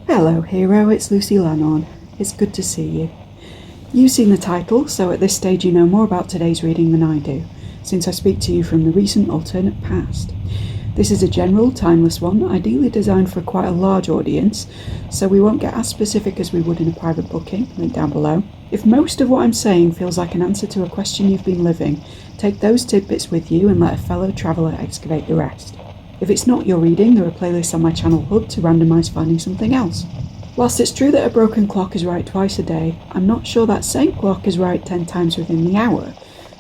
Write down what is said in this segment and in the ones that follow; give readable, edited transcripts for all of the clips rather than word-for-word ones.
Hello hero, it's Lucy Lannon. It's good to see you. You've seen the title, so at this stage you know more about today's reading than I do, since I speak to you from the recent alternate past. This is a general, timeless one, ideally designed for quite a large audience, so we won't get as specific as we would in a private booking, link down below. If most of what I'm saying feels like an answer to a question you've been living, take those tidbits with you and let a fellow traveller excavate the rest. If it's not your reading, there are playlists on my channel hub to randomise finding something else. Whilst it's true that a broken clock is right twice a day, I'm not sure that same clock is right 10 times within the hour.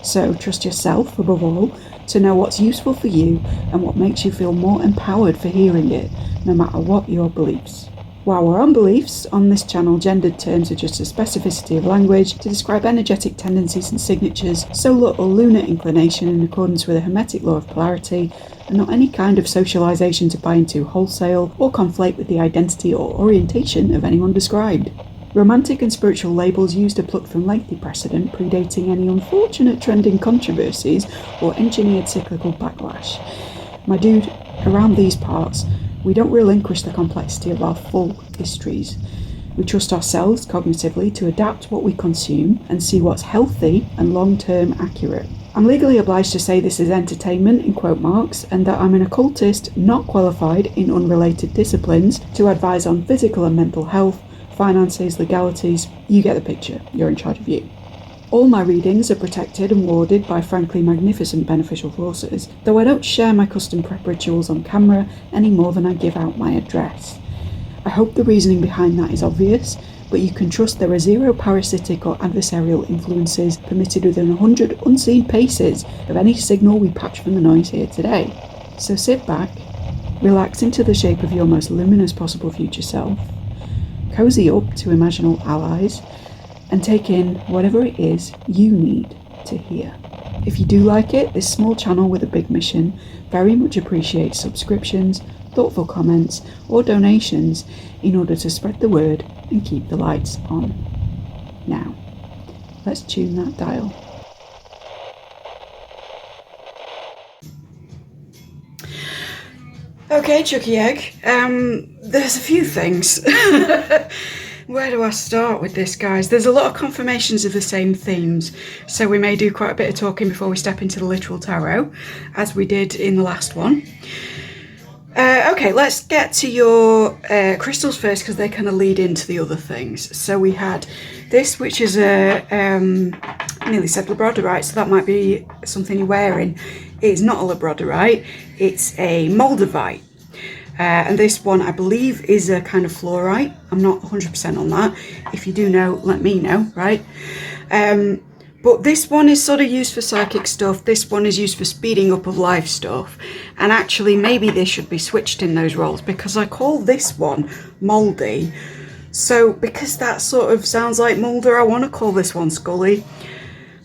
So trust yourself, above all, to know what's useful for you and what makes you feel more empowered for hearing it, no matter what your beliefs. While we're on beliefs, on this channel gendered terms are just a specificity of language to describe energetic tendencies and signatures, solar or lunar inclination in accordance with a hermetic law of polarity, and not any kind of socialisation to buy into wholesale or conflate with the identity or orientation of anyone described. Romantic and spiritual labels used are plucked from lengthy precedent predating any unfortunate trending controversies or engineered cyclical backlash. My dude, around these parts, we don't relinquish the complexity of our full histories. We trust ourselves cognitively to adapt what we consume and see what's healthy and long-term accurate. I'm legally obliged to say this is entertainment in quote marks and that I'm an occultist not qualified in unrelated disciplines to advise on physical and mental health, finances, legalities. You get the picture, you're in charge of you. All my readings are protected and warded by frankly magnificent beneficial forces, though I don't share my custom prep rituals on camera any more than I give out my address. I hope the reasoning behind that is obvious, but you can trust there are zero parasitic or adversarial influences permitted within 100 unseen paces of any signal we patch from the noise here today. So sit back, relax into the shape of your most luminous possible future self, cozy up to imaginal allies, and take in whatever it is you need to hear. If you do like it, this small channel with a big mission very much appreciates subscriptions, thoughtful comments, or donations in order to spread the word and keep the lights on. Now, let's tune that dial. Okay, Chucky Egg, there's a few things. Where do I start with this, guys? There's a lot of confirmations of the same themes, so we may do quite a bit of talking before we step into the literal tarot, as we did in the last one. Okay, let's get to your crystals first, because they kind of lead into the other things. So we had this, which is a, I nearly said labradorite, so that might be something you're wearing. It's not a labradorite, it's a moldavite. And this one, I believe, is a kind of fluorite. I'm not 100% on that. If you do know, let me know, right? But this one is sort of used for psychic stuff. This one is used for speeding up of life stuff. And actually, maybe they should be switched in those roles, because I call this one Mouldy. So because that sort of sounds like Mulder, I want to call this one Scully.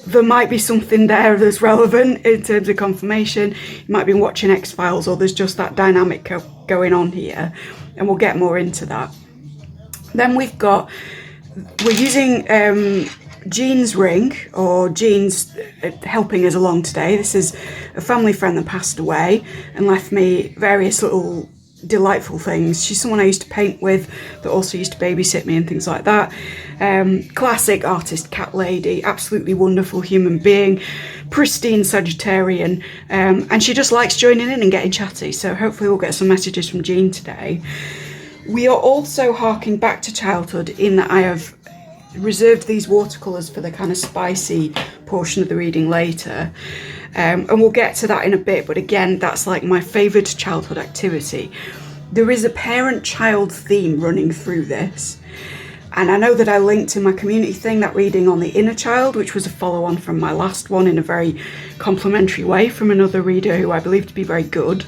There might be something there that's relevant in terms of confirmation. You might be watching X-Files, or there's just that dynamic going on here, and we'll get more into that. Then we're using Jean's ring, or Jean's helping us along today. This is a family friend that passed away and left me various little delightful things. She's someone I used to paint with, that also used to babysit me and things like that. Classic artist cat lady, absolutely wonderful human being, pristine Sagittarian, and she just likes joining in and getting chatty, so hopefully we'll get some messages from Jean today. We are also harking back to childhood in that I have reserved these watercolours for the kind of spicy portion of the reading later. And we'll get to that in a bit, but again, that's like my favourite childhood activity. There is a parent-child theme running through this, and I know that I linked in my community thing that reading on the inner child, which was a follow-on from my last one in a very complimentary way from another reader who I believe to be very good.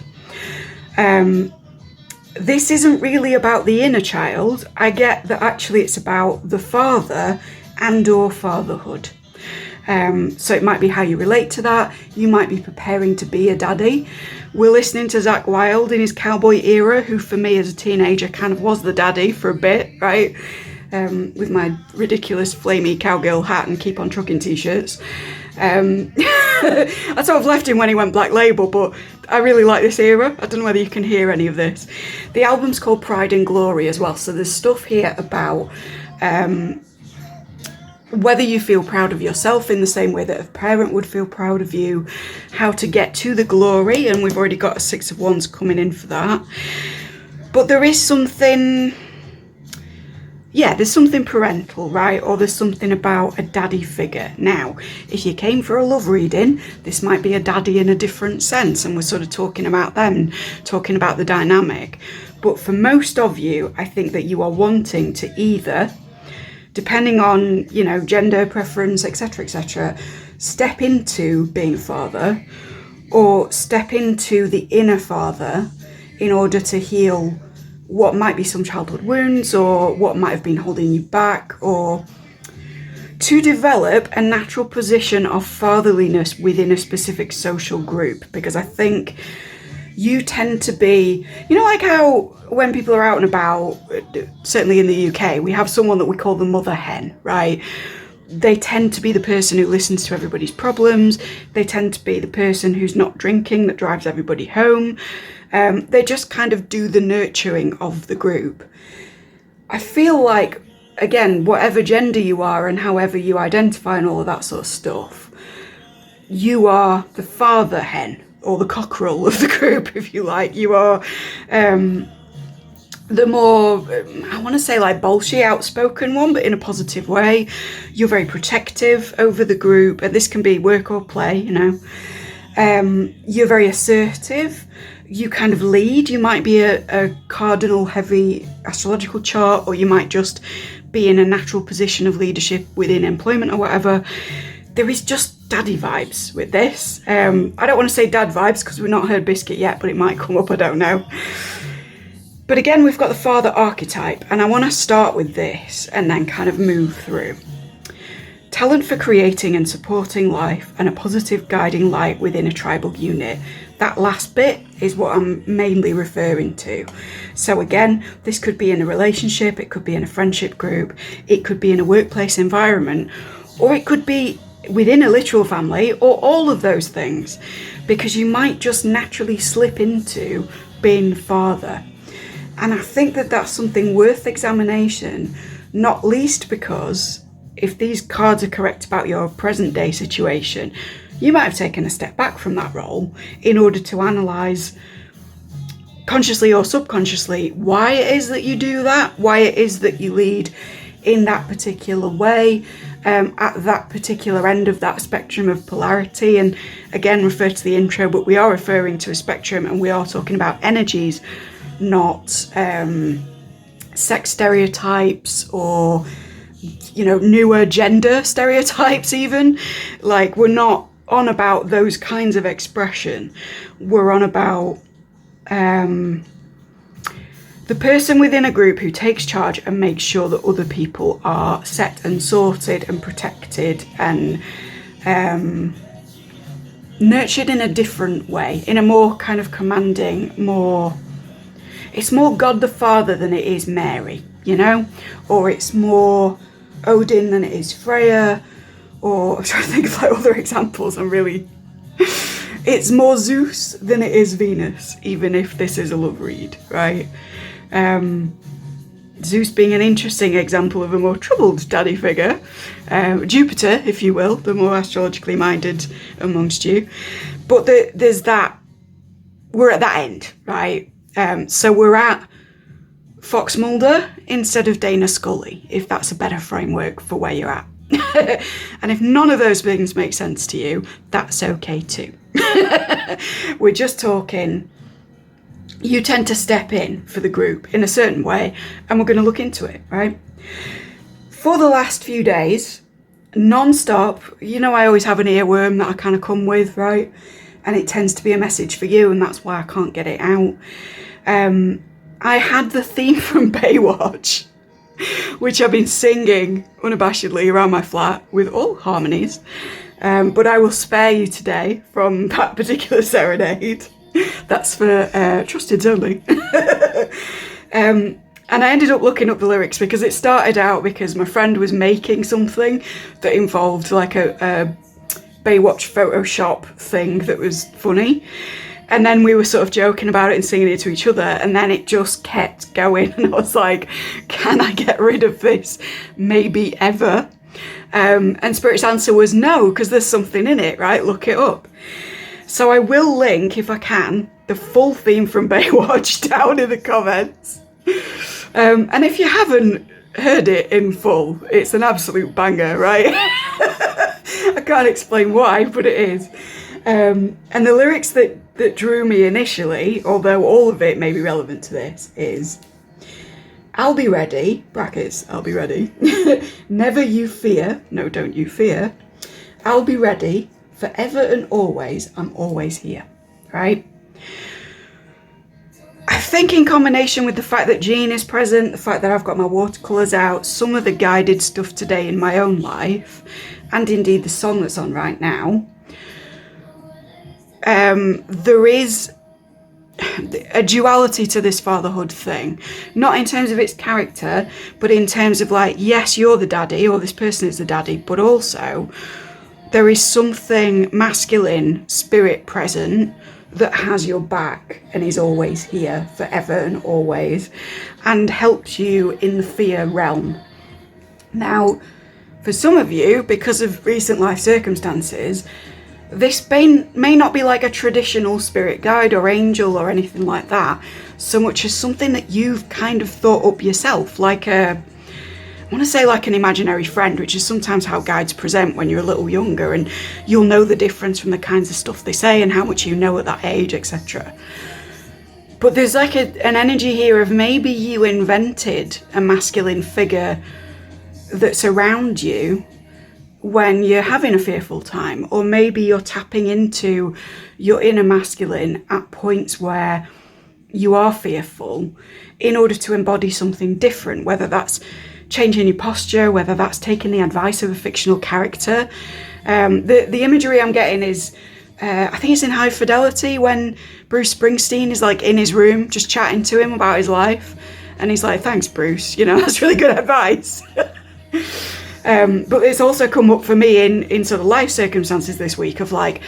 This isn't really about the inner child. I get that actually it's about the father and or fatherhood. So it might be how you relate to that. You might be preparing to be a daddy. We're listening to Zakk Wylde in his cowboy era, who for me as a teenager kind of was the daddy for a bit, right? With my ridiculous flamey cowgirl hat and keep on trucking t-shirts. I sort of left him when he went Black Label, but I really like this era. I don't know whether you can hear any of this. The album's called Pride and Glory as well, so there's stuff here about whether you feel proud of yourself in the same way that a parent would feel proud of you, how to get to the glory, and we've already got a Six of Wands coming in for that. But there is something, yeah, there's something parental, right? Or there's something about a daddy figure. Now, if you came for a love reading, this might be a daddy in a different sense, and we're sort of talking about them, talking about the dynamic. But for most of you, I think that you are wanting to either, depending on, you know, gender preference, etc., etc., step into being a father, or step into the inner father in order to heal what might be some childhood wounds, or what might have been holding you back, or to develop a natural position of fatherliness within a specific social group. Because I think you tend to be, you know, like how when people are out and about, certainly in the UK, we have someone that we call the mother hen, right? They tend to be the person who listens to everybody's problems. They tend to be the person who's not drinking, that drives everybody home. They just kind of do the nurturing of the group. I feel like, again, whatever gender you are and however you identify and all of that sort of stuff, you are the father hen, or the cockerel of the group, if you like. You are the more, I want to say like bolshy, outspoken one, but in a positive way. You're very protective over the group, and this can be work or play, you know. You're very assertive. You kind of lead. You might be a cardinal heavy astrological chart, or you might just be in a natural position of leadership within employment or whatever. There is just daddy vibes with this. I don't want to say dad vibes because we've not heard Biscuit yet, but it might come up, I don't know. But again, we've got the father archetype, and I want to start with this and then kind of move through. Talent for creating and supporting life, and a positive guiding light within a tribal unit. That last bit is what I'm mainly referring to. So again, this could be in a relationship, it could be in a friendship group, it could be in a workplace environment, or it could be within a literal family, or all of those things, because you might just naturally slip into being father. And I think that that's something worth examination, not least because if these cards are correct about your present day situation, you might have taken a step back from that role in order to analyse, consciously or subconsciously, why it is that you do that, why it is that you lead in that particular way, at that particular end of that spectrum of polarity. And again, refer to the intro, but we are referring to a spectrum, and we are talking about energies, not sex stereotypes or, you know, newer gender stereotypes even. Like, we're not on about those kinds of expression. We're on about the person within a group who takes charge and makes sure that other people are set and sorted and protected and nurtured in a different way, in a more kind of commanding, more, it's more God the Father than it is Mary, you know, or it's more Odin than it is Freya, or I'm trying to think of like other examples. It's more Zeus than it is Venus, even if this is a love read, right? Zeus being an interesting example of a more troubled daddy figure, Jupiter, if you will, the more astrologically minded amongst you. But there's that, we're at that end, right? So we're at Fox Mulder instead of Dana Scully, if that's a better framework for where you're at. And if none of those things make sense to you, that's okay too. We're just talking, you tend to step in for the group in a certain way, and we're going to look into it, right? For the last few days, non-stop, you know, I always have an earworm that I kind of come with, right? And it tends to be a message for you, and that's why I can't get it out. I had the theme from Baywatch, which I've been singing unabashedly around my flat with all harmonies. But I will spare you today from that particular serenade. That's for trusteds only. And I ended up looking up the lyrics because it started out because my friend was making something that involved like a Baywatch Photoshop thing that was funny. And then we were sort of joking about it and singing it to each other, and then it just kept going. And I was like, can I get rid of this? Maybe ever. And Spirit's answer was no, because there's something in it, right? Look it up. So I will link, if I can, the full theme from Baywatch down in the comments. And if you haven't heard it in full, it's an absolute banger, right? I can't explain why, but it is. And the lyrics that drew me initially, although all of it may be relevant to this, is, I'll be ready, brackets, I'll be ready. Never you fear, no, don't you fear. I'll be ready, forever and always, I'm always here, right? I think in combination with the fact that Jean is present, the fact that I've got my watercolours out, some of the guided stuff today in my own life, and indeed the song that's on right now, there is a duality to this fatherhood thing, not in terms of its character, but in terms of like, yes, you're the daddy, or this person is the daddy, but also there is something masculine spirit present that has your back and is always here forever and always, and helps you in the fear realm. Now, for some of you, because of recent life circumstances, this may not be like a traditional spirit guide or angel or anything like that, so much as something that you've kind of thought up yourself, like I want to say like an imaginary friend, which is sometimes how guides present when you're a little younger, and you'll know the difference from the kinds of stuff they say and how much you know at that age, etc. But there's like an energy here of maybe you invented a masculine figure that's around you when you're having a fearful time, or maybe you're tapping into your inner masculine at points where you are fearful in order to embody something different, whether that's changing your posture, whether that's taking the advice of a fictional character. The imagery I'm getting is, I think it's in High Fidelity, when Bruce Springsteen is like in his room just chatting to him about his life, and he's like, thanks Bruce, you know, that's really good advice. But it's also come up for me in sort of life circumstances this week of like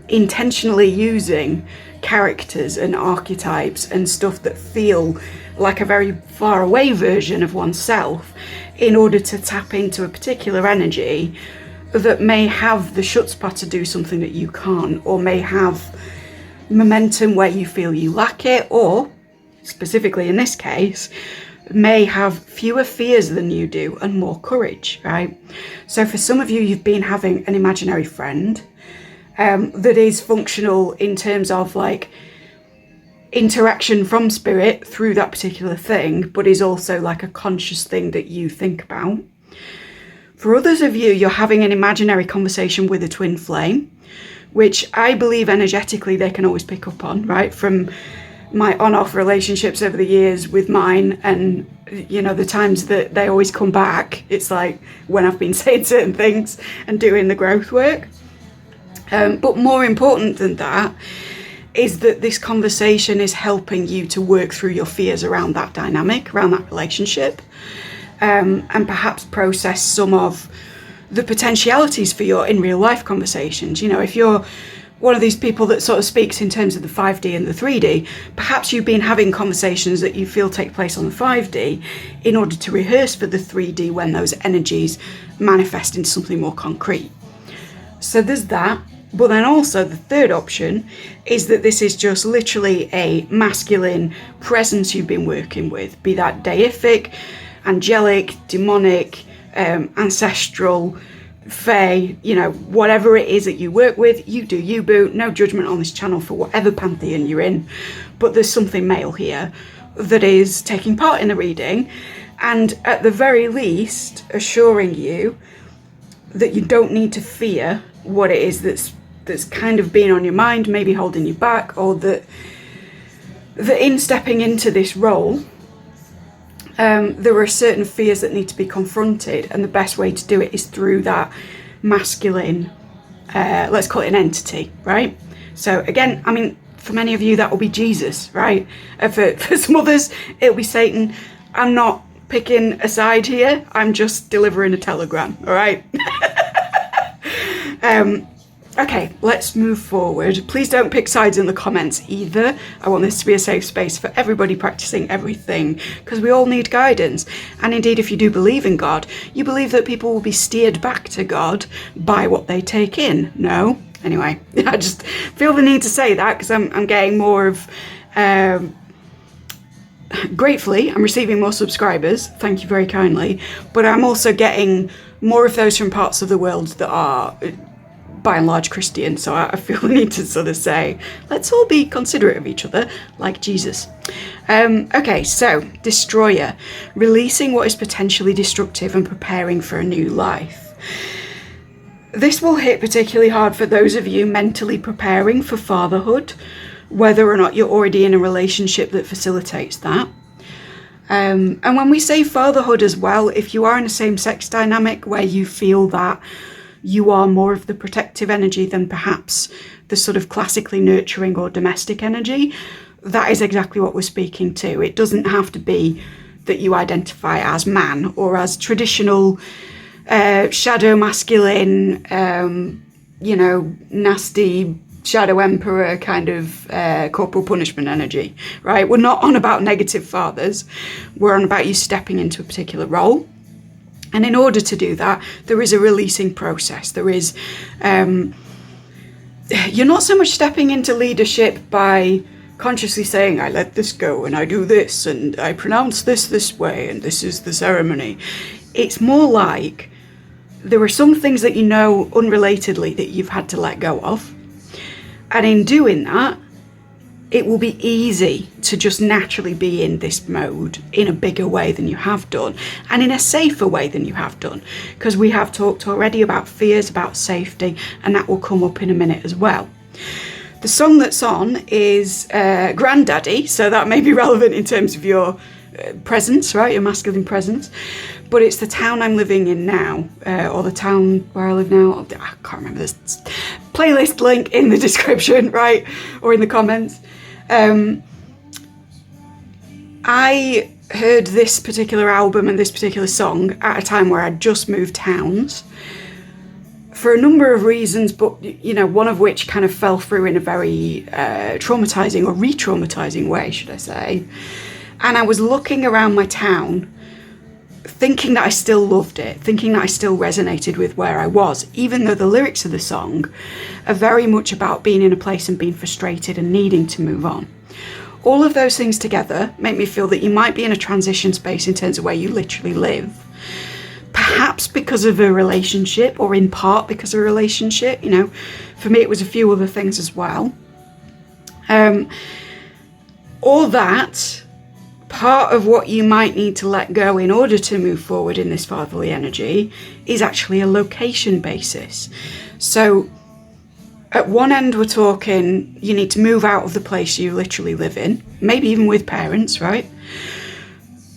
intentionally using characters and archetypes and stuff that feel like a very far away version of oneself in order to tap into a particular energy that may have the chutzpah to do something that you can't, or may have momentum where you feel you lack it, or specifically in this case, may have fewer fears than you do and more courage, right? So for some of you, you've been having an imaginary friend that is functional in terms of like interaction from spirit through that particular thing, but is also like a conscious thing that you think about. For others of you, you're having an imaginary conversation with a twin flame, which I believe energetically they can always pick up on, right? From my on-off relationships over the years with mine, and you know, the times that they always come back, it's like when I've been saying certain things and doing the growth work. But more important than that is that this conversation is helping you to work through your fears around that dynamic, around that relationship, and perhaps process some of the potentialities for your in real life conversations. You know, if you're one of these people that sort of speaks in terms of the 5D and the 3D, perhaps you've been having conversations that you feel take place on the 5D in order to rehearse for the 3D when those energies manifest into something more concrete. So there's that. But then also the third option is that this is just literally a masculine presence you've been working with, be that deific, angelic, demonic, ancestral, fae, you know, whatever it is that you work with, you do you, boo. No judgment on this channel for whatever pantheon you're in, but there's something male here that is taking part in the reading, and at the very least assuring you that you don't need to fear what it is that's kind of been on your mind, maybe holding you back, or that in stepping into this role, there are certain fears that need to be confronted, and the best way to do it is through that masculine, let's call it an entity, right? So again, I mean, for many of you that will be Jesus, right? For some others, it'll be Satan. I'm not picking a side here, I'm just delivering a telegram, all right? Okay, let's move forward. Please don't pick sides in the comments either. I want this to be a safe space for everybody practicing everything, because we all need guidance. And indeed, if you do believe in God, you believe that people will be steered back to God by what they take in. No? Anyway, I just feel the need to say that because I'm getting more of... gratefully, I'm receiving more subscribers. Thank you very kindly. But I'm also getting more of those from parts of the world that are... by and large Christian, so I feel the need to sort of say, let's all be considerate of each other, like Jesus. Okay, so, Destroyer. Releasing what is potentially destructive and preparing for a new life. This will hit particularly hard for those of you mentally preparing for fatherhood, whether or not you're already in a relationship that facilitates that. And when we say fatherhood as well, if you are in a same-sex dynamic where you feel that you are more of the protective energy than perhaps the sort of classically nurturing or domestic energy, that is exactly what we're speaking to. It doesn't have to be that you identify as man or as traditional shadow masculine, nasty shadow emperor kind of corporal punishment energy, right? We're not on about negative fathers. We're on about you stepping into a particular role. And in order to do that, there is a releasing process. There is, you're not so much stepping into leadership by consciously saying, I let this go and I do this and I pronounce this way and this is the ceremony. It's more like there are some things that you know unrelatedly that you've had to let go of. And in doing that, it will be easy to just naturally be in this mode in a bigger way than you have done and in a safer way than you have done, because we have talked already about fears, about safety, and that will come up in a minute as well. The song that's on is Granddaddy, so that may be relevant in terms of your presence, right, your masculine presence, but it's the town I'm living in now, or the town where I live now. I can't remember this playlist link in the description, right, or in the comments. I heard this particular album and this particular song at a time where I'd just moved towns for a number of reasons, but one of which kind of fell through in a very traumatizing or re-traumatizing way, should I say. And I was looking around my town thinking that I still loved it, thinking that I still resonated with where I was, even though the lyrics of the song are very much about being in a place and being frustrated and needing to move on. All of those things together make me feel that you might be in a transition space in terms of where you literally live. Perhaps because of a relationship, or in part because of a relationship. For me it was a few other things as well. All that, part of what you might need to let go in order to move forward in this fatherly energy is actually a location basis. So at one end we're talking you need to move out of the place you literally live in, maybe even with parents, right?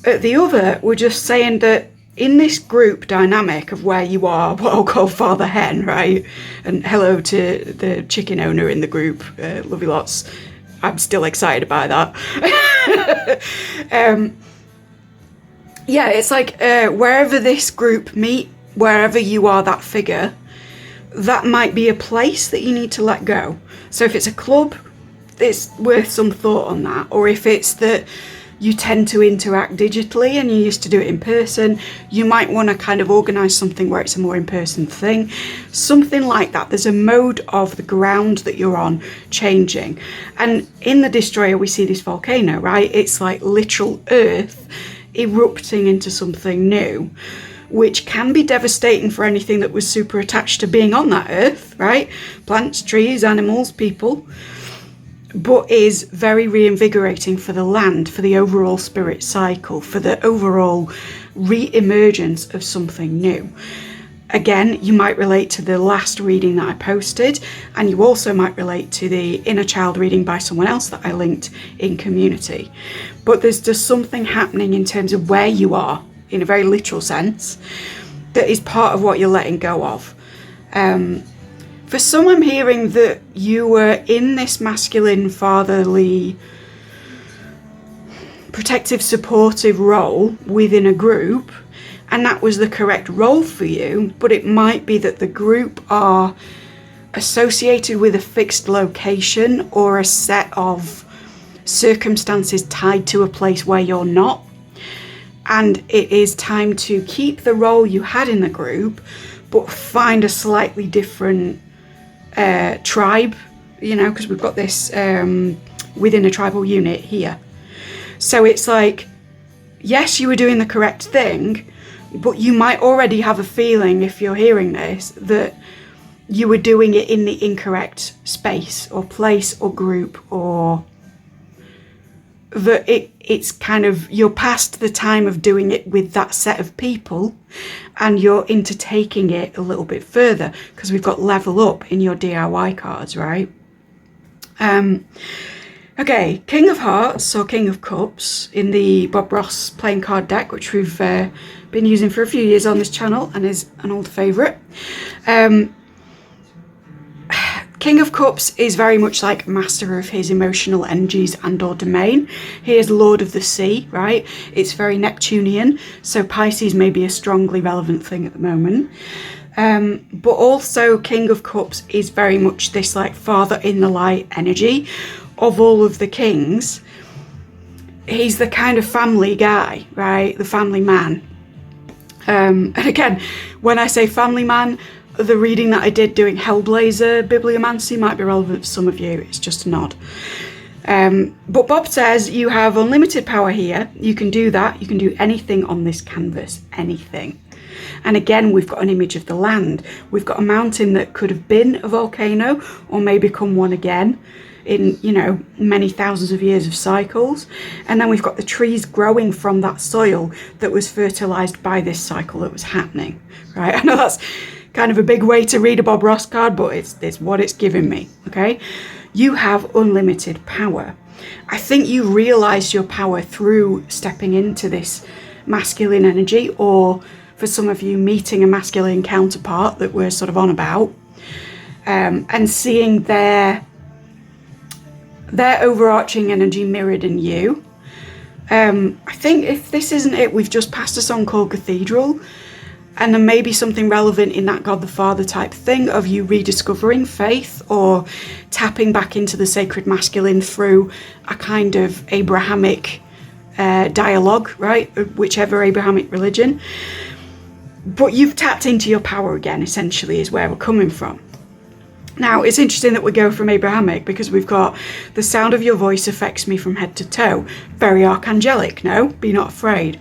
At the other, we're just saying that in this group dynamic of where you are what I'll call father hen, right? And hello to the chicken owner in the group, love you lots. I'm still excited by that. It's like wherever this group meet, wherever you are that figure, that might be a place that you need to let go. So if it's a club, it's worth some thought on that. Or if it's that you tend to interact digitally and you used to do it in person, you might want to kind of organise something where it's a more in-person thing. Something like that. There's a mode of the ground that you're on changing. And in the Destroyer, we see this volcano, right? It's like literal earth erupting into something new, which can be devastating for anything that was super attached to being on that earth, right? Plants, trees, animals, people. But is very reinvigorating for the land, for the overall spirit cycle, for the overall re-emergence of something new. Again, you might relate to the last reading that I posted, and you also might relate to the inner child reading by someone else that I linked in community. But there's just something happening in terms of where you are, in a very literal sense, that is part of what you're letting go of. For some, I'm hearing that you were in this masculine, fatherly, protective, supportive role within a group, and that was the correct role for you, but it might be that the group are associated with a fixed location or a set of circumstances tied to a place where you're not. And it is time to keep the role you had in the group, but find a slightly different tribe, you know, because we've got this within a tribal unit here. So it's like, yes, you were doing the correct thing, but you might already have a feeling, if you're hearing this, that you were doing it in the incorrect space or place or group, or that it's kind of, you're past the time of doing it with that set of people and you're into taking it a little bit further, because we've got level up in your DIY cards, right? Okay, King of Hearts or King of Cups in the Bob Ross playing card deck, which we've been using for a few years on this channel and is an old favourite. King of Cups is very much like master of his emotional energies and or domain. He is Lord of the Sea, right? It's very Neptunian, so Pisces may be a strongly relevant thing at the moment. But also King of Cups is very much this like father in the light energy of all of the kings. He's the kind of family guy, right? The family man. And again, when I say family man, the reading that I did doing Hellblazer Bibliomancy might be relevant for some of you. It's just a nod. But Bob says you have unlimited power here. You can do that. You can do anything on this canvas. Anything. And again, we've got an image of the land. We've got a mountain that could have been a volcano or may become one again in, you know, many thousands of years of cycles. And then we've got the trees growing from that soil that was fertilized by this cycle that was happening, right? I know that's kind of a big way to read a Bob Ross card, but it's what it's giving me, okay? You have unlimited power. I think you realized your power through stepping into this masculine energy, or for some of you, meeting a masculine counterpart that we're sort of on about, and seeing their overarching energy mirrored in you. I think if this isn't it, we've just passed a song called Cathedral, and there may be something relevant in that God the Father type thing of you rediscovering faith or tapping back into the sacred masculine through a kind of Abrahamic dialogue, right? Whichever Abrahamic religion. But you've tapped into your power again, essentially, is where we're coming from. Now, it's interesting that we go from Abrahamic because we've got the sound of your voice affects me from head to toe. Very archangelic, no? Be not afraid.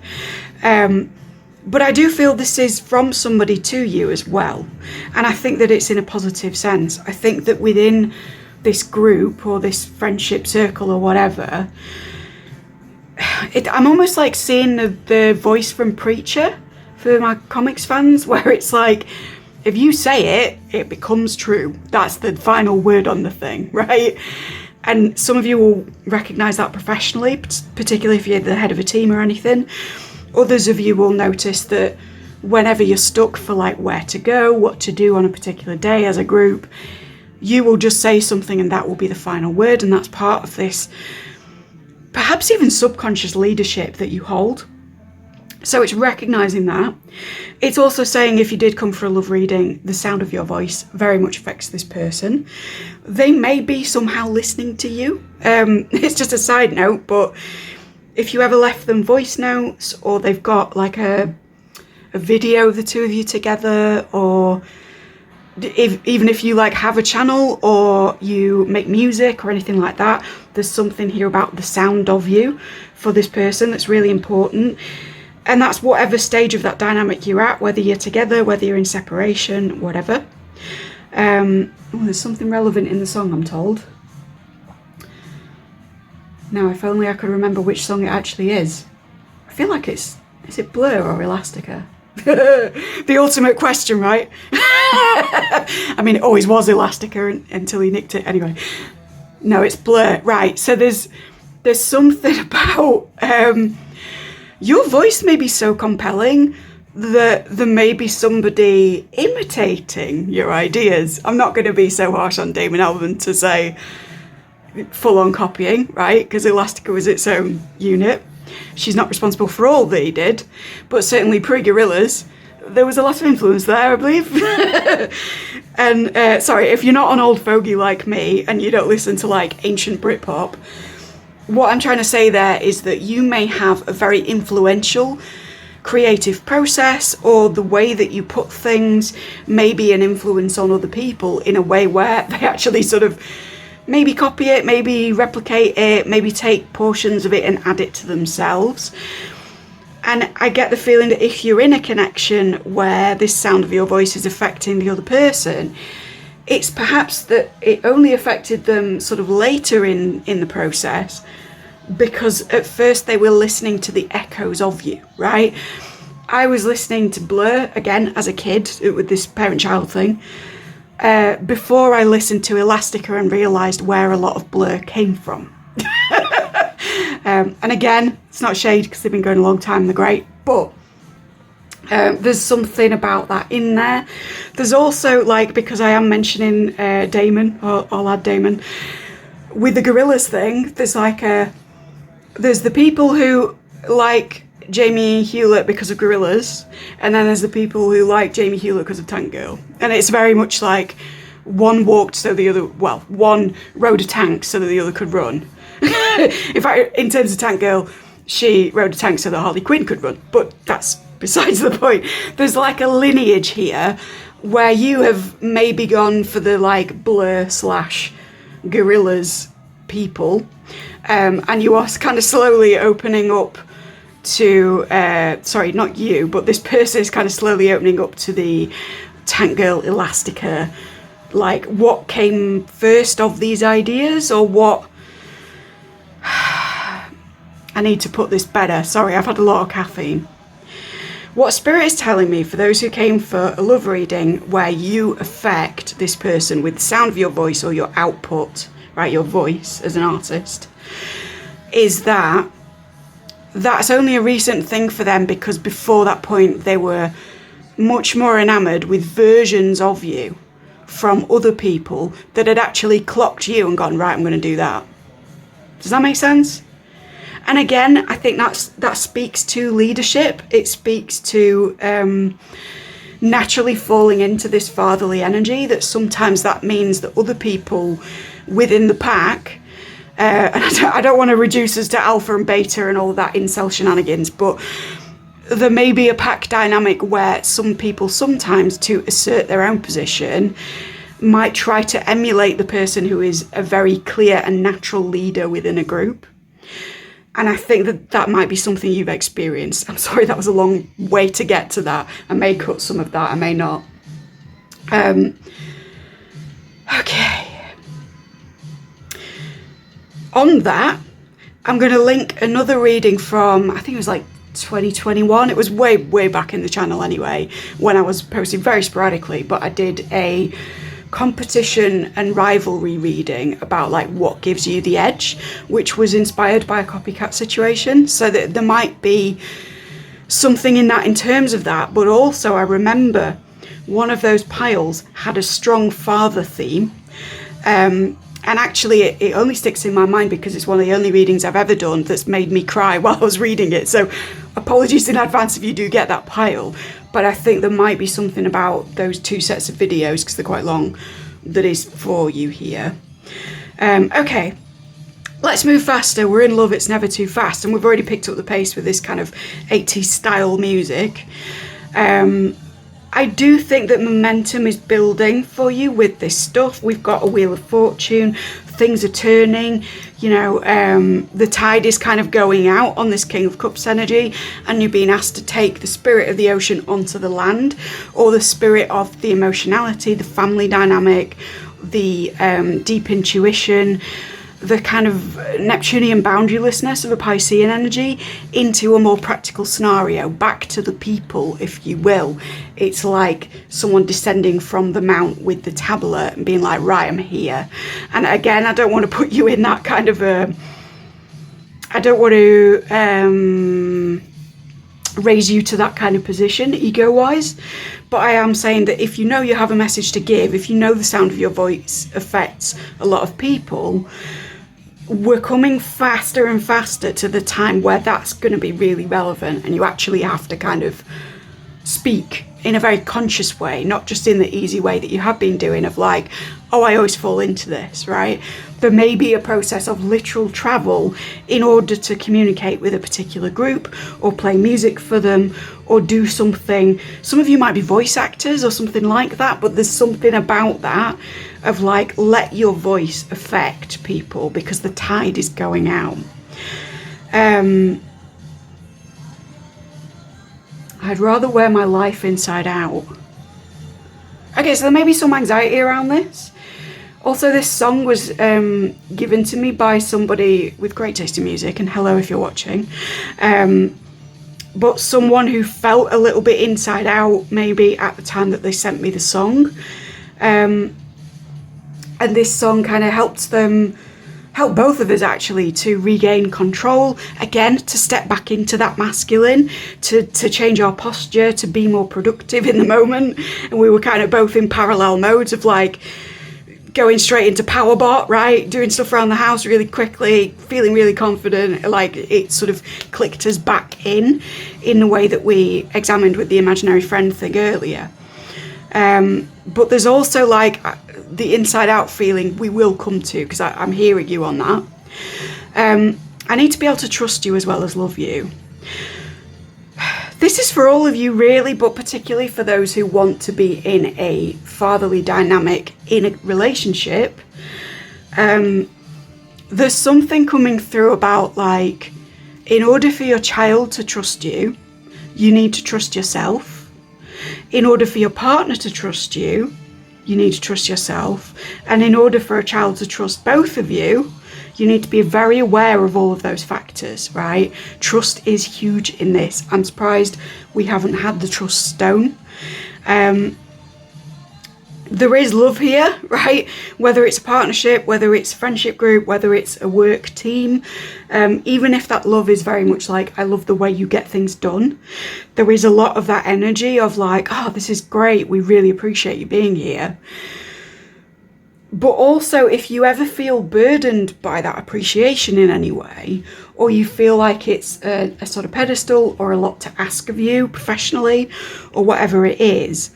But I do feel this is from somebody to you as well. And I think that it's in a positive sense. I think that within this group or this friendship circle or whatever, I'm almost like seeing the voice from Preacher for my comics fans, where it's like, if you say it, it becomes true. That's the final word on the thing, right? And some of you will recognise that professionally, particularly if you're the head of a team or anything. Others of you will notice that whenever you're stuck for like where to go, what to do on a particular day as a group, you will just say something and that will be the final word. And that's part of this, perhaps even subconscious leadership that you hold. So it's recognising that. It's also saying if you did come for a love reading, the sound of your voice very much affects this person. They may be somehow listening to you. It's just a side note, but if you ever left them voice notes, or they've got like a video of the two of you together, or even if you like have a channel or you make music or anything like that, there's something here about the sound of you for this person that's really important. And that's whatever stage of that dynamic you're at, whether you're together, whether you're in separation, whatever. There's something relevant in the song, I'm told. Now, if only I could remember which song it actually is. I feel like is it Blur or Elastica? The ultimate question, right? I mean, it always was Elastica until he nicked it. Anyway, no, it's Blur. Right, so there's something about... your voice may be so compelling that there may be somebody imitating your ideas. I'm not going to be so harsh on Damon Albarn to say full-on copying, right? Because Elastica was its own unit. She's not responsible for all that he did, but certainly pre-Gorillaz, there was a lot of influence there, I believe. And sorry, if you're not an old fogey like me and you don't listen to like ancient Britpop, what I'm trying to say there is that you may have a very influential creative process, or the way that you put things may be an influence on other people in a way where they actually sort of maybe copy it, maybe replicate it, maybe take portions of it and add it to themselves. And I get the feeling that if you're in a connection where this sound of your voice is affecting the other person, it's perhaps that it only affected them sort of later in the process, because at first they were listening to the echoes of you, right? I was listening to Blur, again, as a kid, with this parent-child thing, before I listened to Elastica and realised where a lot of Blur came from. And again, it's not shade because they've been going a long time, they're great, but there's something about that in there. There's also, like, because I am mentioning Damon, or I'll add Damon, with the gorillas thing, there's the people who like Jamie Hewlett because of gorillas, and then there's the people who like Jamie Hewlett because of Tank Girl. And it's very much like one walked so the other, well, one rode a tank so that the other could run. In fact, in terms of Tank Girl, she rode a tank so that Harley Quinn could run, but that's besides the point. There's like a lineage here where you have maybe gone for the like Blur / gorillas people, and you are kind of slowly opening up to, sorry, not you, but this person is kind of slowly opening up to the Tank Girl Elastica. Like, what came first of these ideas, or what? I need to put this better. Sorry, I've had a lot of caffeine. What Spirit is telling me, for those who came for a love reading where you affect this person with the sound of your voice or your output, right, your voice as an artist, is that that's only a recent thing for them, because before that point they were much more enamoured with versions of you from other people that had actually clocked you and gone, right, I'm going to do that. Does that make sense? And again, I think that speaks to leadership. It speaks to naturally falling into this fatherly energy, that sometimes that means that other people within the pack, and I don't want to reduce us to alpha and beta and all that incel shenanigans, but there may be a pack dynamic where some people sometimes, to assert their own position, might try to emulate the person who is a very clear and natural leader within a group. And I think that might be something you've experienced. I'm sorry, that was a long way to get to that. I may cut some of that, I may not. Okay. On that, I'm going to link another reading from, I think it was like 2021. It was way back in the channel anyway, when I was posting very sporadically, but I did a competition and rivalry reading about like what gives you the edge, which was inspired by a copycat situation. So that there might be something in that in terms of that, but also I remember one of those piles had a strong father theme, and actually it only sticks in my mind because it's one of the only readings I've ever done that's made me cry while I was reading it. So apologies in advance if you do get that pile, but I think there might be something about those two sets of videos, because they're quite long, that is for you here. Okay, let's move faster. We're in love, it's never too fast, and we've already picked up the pace with this kind of 80s style music. I do think that momentum is building for you with this stuff. We've got a Wheel of Fortune, things are turning, you know, the tide is kind of going out on this King of Cups energy, and you're being asked to take the spirit of the ocean onto the land, or the spirit of the emotionality, the family dynamic, the deep intuition, the kind of Neptunian boundarylessness of a Piscean energy into a more practical scenario, back to the people, if you will. It's like someone descending from the mount with the tablet and being like, right, I'm here. And again, I don't want to put you in that kind of a, I don't want to raise you to that kind of position ego-wise, but I am saying that if you know you have a message to give, if you know the sound of your voice affects a lot of people, we're coming faster and faster to the time where that's going to be really relevant, and you actually have to kind of speak in a very conscious way, not just in the easy way that you have been doing of like, oh, I always fall into this, right? There may be a process of literal travel in order to communicate with a particular group or play music for them or do something. Some of you might be voice actors or something like that, but there's something about that of like, let your voice affect people because the tide is going out. I'd rather wear my life inside out. Okay, so there may be some anxiety around this. Also, this song was given to me by somebody with great taste in music, and hello if you're watching. But someone who felt a little bit inside out maybe at the time that they sent me the song. And this song kind of helped both of us actually to regain control, again, to step back into that masculine, to change our posture, to be more productive in the moment. And we were kind of both in parallel modes of like going straight into power bot, right? Doing stuff around the house really quickly, feeling really confident. Like it sort of clicked us back in the way that we examined with the imaginary friend thing earlier. But there's also like the inside out feeling we will come to, because I'm hearing you on that. I need to be able to trust you as well as love you. This is for all of you really, but particularly for those who want to be in a fatherly dynamic in a relationship. There's something coming through about like, in order for your child to trust you, you need to trust yourself. In order for your partner to trust you, you need to trust yourself. And in order for a child to trust both of you, you need to be very aware of all of those factors, right? Trust is huge in this. I'm surprised we haven't had the trust stone. There is love here, right? Whether it's a partnership, whether it's a friendship group, whether it's a work team, even if that love is very much like, I love the way you get things done, there is a lot of that energy of like, oh, this is great, we really appreciate you being here. But also, if you ever feel burdened by that appreciation in any way, or you feel like it's a sort of pedestal or a lot to ask of you professionally, or whatever it is,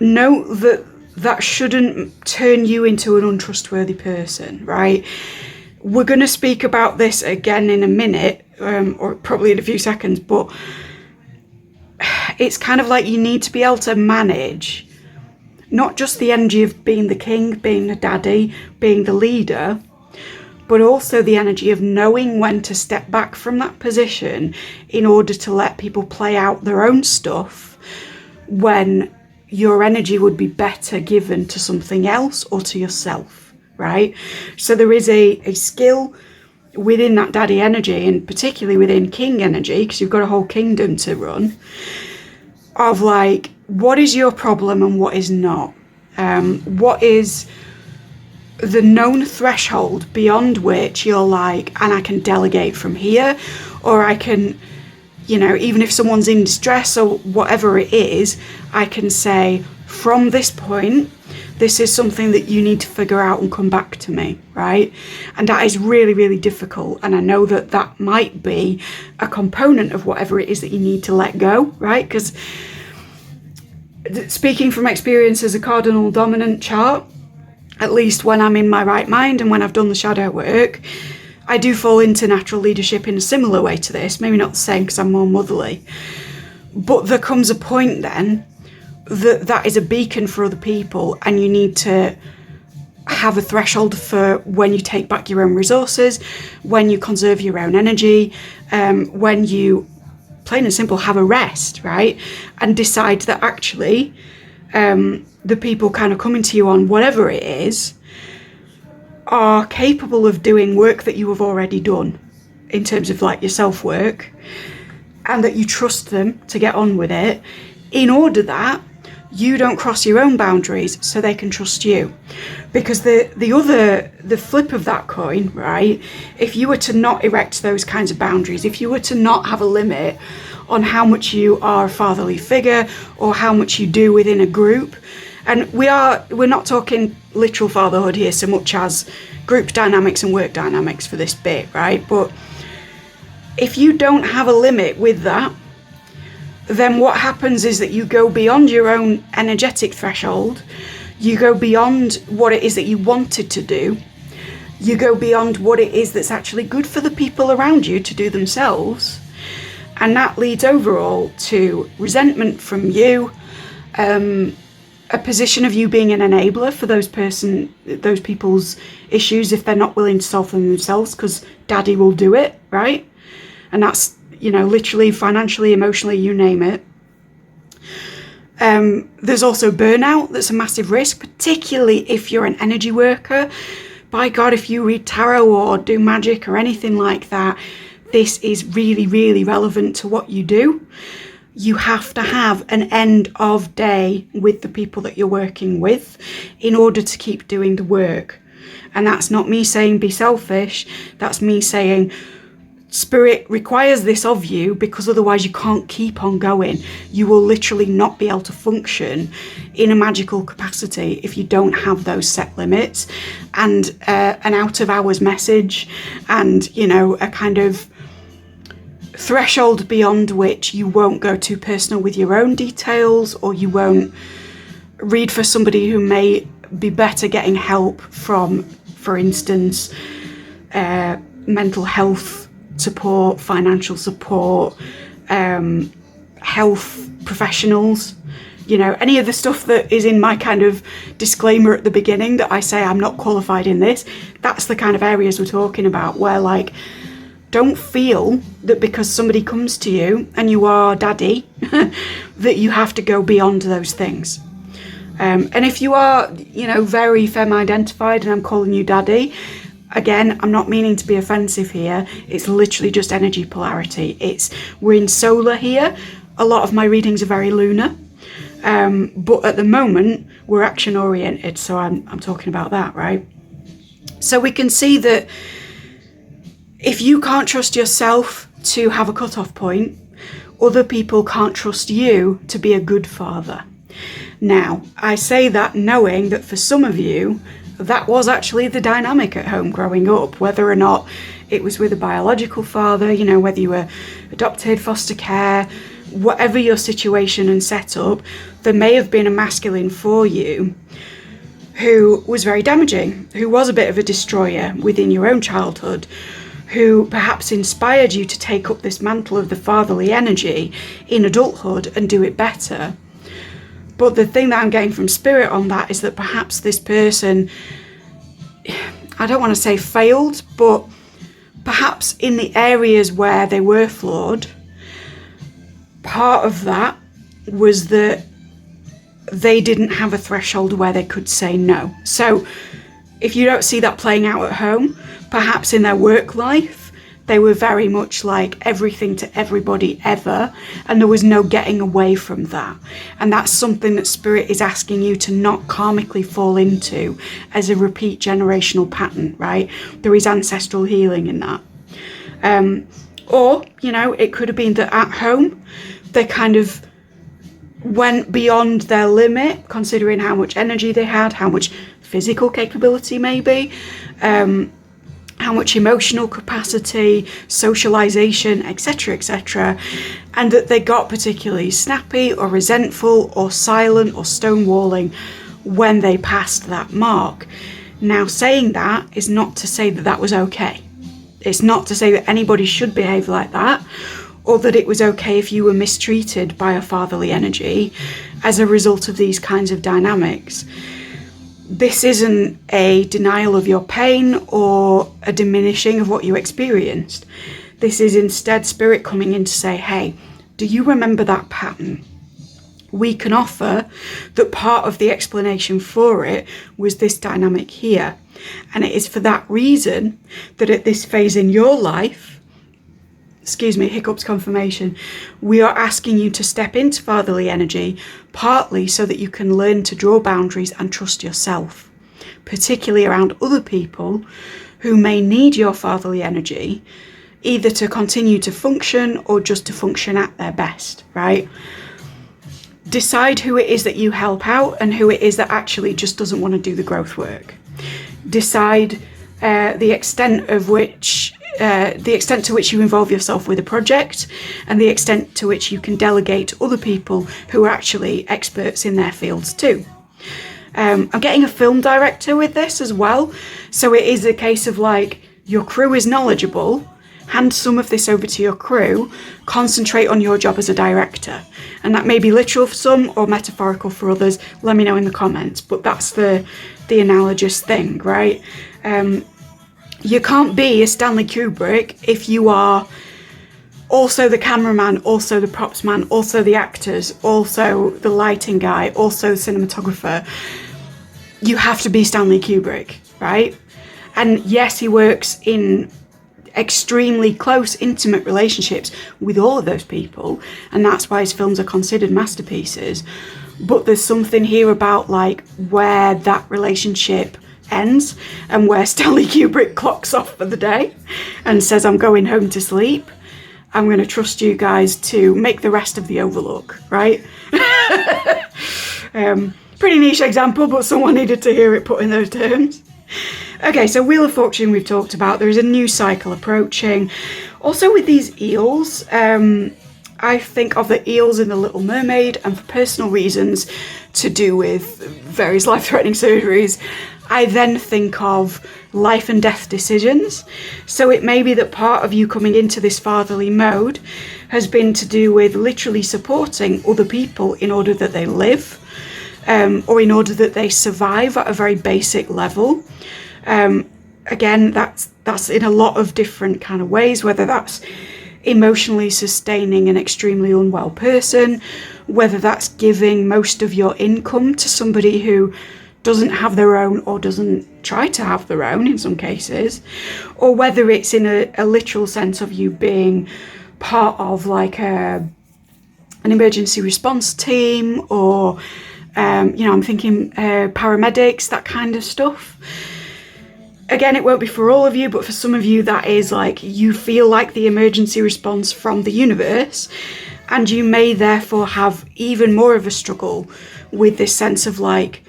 know that shouldn't turn you into an untrustworthy person, right? We're going to speak about this again in a minute, or probably in a few seconds, but it's kind of like you need to be able to manage not just the energy of being the king, being the daddy, being the leader, but also the energy of knowing when to step back from that position in order to let people play out their own stuff when your energy would be better given to something else or to yourself, right? So there is a skill within that daddy energy, and particularly within king energy, because you've got a whole kingdom to run, of like, what is your problem and what is not? What is the known threshold beyond which you're like, and I can delegate from here, or I can, you know, even if someone's in distress or whatever it is, I can say, from this point, this is something that you need to figure out and come back to me, right? And that is really, really difficult. And I know that that might be a component of whatever it is that you need to let go, right? Because speaking from experience as a cardinal dominant chart, at least when I'm in my right mind and when I've done the shadow work, I do fall into natural leadership in a similar way to this, maybe not the same because I'm more motherly. But there comes a point then that is a beacon for other people, and you need to have a threshold for when you take back your own resources, when you conserve your own energy, when you, plain and simple, have a rest, right? And decide that actually the people kind of coming to you on whatever it is are capable of doing work that you have already done in terms of like your self-work, and that you trust them to get on with it in order that you don't cross your own boundaries so they can trust you. Because the flip of that coin, right, if you were to not erect those kinds of boundaries, if you were to not have a limit on how much you are a fatherly figure or how much you do within a group, and we're not talking literal fatherhood here so much as group dynamics and work dynamics for this bit, right? But if you don't have a limit with that, then what happens is that you go beyond your own energetic threshold. You go beyond what it is that you wanted to do. You go beyond what it is that's actually good for the people around you to do themselves. And that leads overall to resentment from you, a position of you being an enabler for those people's issues if they're not willing to solve them themselves, because daddy will do it, right? And that's, literally, financially, emotionally, you name it. There's also burnout. That's a massive risk, particularly if you're an energy worker. By God, if you read tarot or do magic or anything like that, this is really, really relevant to what you do. You have to have an end of day with the people that you're working with in order to keep doing the work. And that's not me saying be selfish. That's me saying Spirit requires this of you, because otherwise you can't keep on going. You will literally not be able to function in a magical capacity if you don't have those set limits and an out of hours message and, a kind of threshold beyond which you won't go too personal with your own details, or you won't read for somebody who may be better getting help from, for instance, mental health support, financial support, health professionals, any of the stuff that is in my kind of disclaimer at the beginning that I say I'm not qualified in this. That's the kind of areas we're talking about, where don't feel that because somebody comes to you and you are daddy that you have to go beyond those things. And if you are, very femme identified and I'm calling you daddy, again, I'm not meaning to be offensive here. It's literally just energy polarity. We're in solar here. A lot of my readings are very lunar. But at the moment, we're action oriented. So I'm talking about that, right? So we can see that if you can't trust yourself to have a cutoff point, other people can't trust you to be a good father. Now, I say that knowing that for some of you, that was actually the dynamic at home growing up, whether or not it was with a biological father, whether you were adopted, foster care, whatever your situation and setup, there may have been a masculine for you who was very damaging, who was a bit of a destroyer within your own childhood, who perhaps inspired you to take up this mantle of the fatherly energy in adulthood and do it better. But the thing that I'm getting from Spirit on that is that perhaps this person, I don't want to say failed, but perhaps in the areas where they were flawed, part of that was that they didn't have a threshold where they could say no. So if you don't see that playing out at home, perhaps in their work life, they were very much like everything to everybody ever, and there was no getting away from that. And that's something that Spirit is asking you to not karmically fall into as a repeat generational pattern, right? There is ancestral healing in that. Or, it could have been that at home, they kind of went beyond their limit, considering how much energy they had, how much physical capability maybe, how much emotional capacity, socialization, etc., and that they got particularly snappy or resentful or silent or stonewalling when they passed that mark. Now, saying that is not to say that that was okay. It's not to say that anybody should behave like that, or that it was okay if you were mistreated by a fatherly energy as a result of these kinds of dynamics. This isn't a denial of your pain or a diminishing of what you experienced. This is instead Spirit coming in to say, hey, do you remember that pattern? We can offer that part of the explanation for it was this dynamic here. And it is for that reason that at this phase in your life, hiccups confirmation, we are asking you to step into fatherly energy, partly so that you can learn to draw boundaries and trust yourself, particularly around other people who may need your fatherly energy, either to continue to function or just to function at their best, right? Decide who it is that you help out and who it is that actually just doesn't want to do the growth work. Decide the extent of which the extent to which you involve yourself with a project, and the extent to which you can delegate to other people who are actually experts in their fields too. I'm getting a film director with this as well, so it is a case of like, your crew is knowledgeable, hand some of this over to your crew, concentrate on your job as a director. And that may be literal for some or metaphorical for others. Let me know in the comments, but that's the analogous thing, right? You can't be a Stanley Kubrick if you are also the cameraman, also the props man, also the actors, also the lighting guy, also the cinematographer. You have to be Stanley Kubrick, right? And yes, he works in extremely close, intimate relationships with all of those people, and that's why his films are considered masterpieces. But there's something here about like where that relationship ends and where Stanley Kubrick clocks off for the day and says, I'm going home to sleep. I'm going to trust you guys to make the rest of the Overlook, right? Pretty niche example, but someone needed to hear it put in those terms. Okay, so Wheel of Fortune we've talked about. There is a new cycle approaching. Also with these eels, I think of the eels in The Little Mermaid, and for personal reasons to do with various life-threatening surgeries, I then think of life and death decisions. So it may be that part of you coming into this fatherly mode has been to do with literally supporting other people in order that they live, or in order that they survive at a very basic level. Again, that's in a lot of different kind of ways, whether that's emotionally sustaining an extremely unwell person, whether that's giving most of your income to somebody who doesn't have their own or doesn't try to have their own in some cases, or whether it's in a literal sense of you being part of like an emergency response team, or I'm thinking paramedics, that kind of stuff. Again, it won't be for all of you, but for some of you that is like, you feel like the emergency response from the universe, and you may therefore have even more of a struggle with this sense of like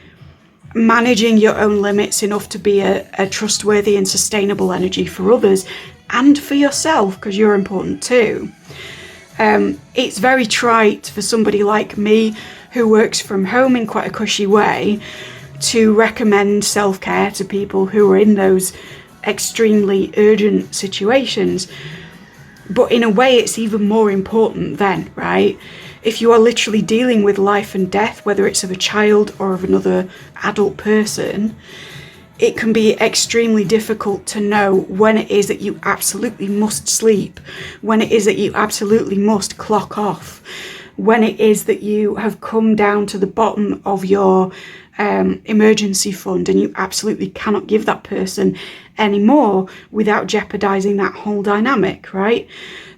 managing your own limits enough to be a trustworthy and sustainable energy for others and for yourself, because you're important too. It's very trite for somebody like me who works from home in quite a cushy way to recommend self-care to people who are in those extremely urgent situations. But in a way, it's even more important then, right? If you are literally dealing with life and death, whether it's of a child or of another adult person, it can be extremely difficult to know when it is that you absolutely must sleep, when it is that you absolutely must clock off, when it is that you have come down to the bottom of your emergency fund and you absolutely cannot give that person anymore without jeopardizing that whole dynamic, right?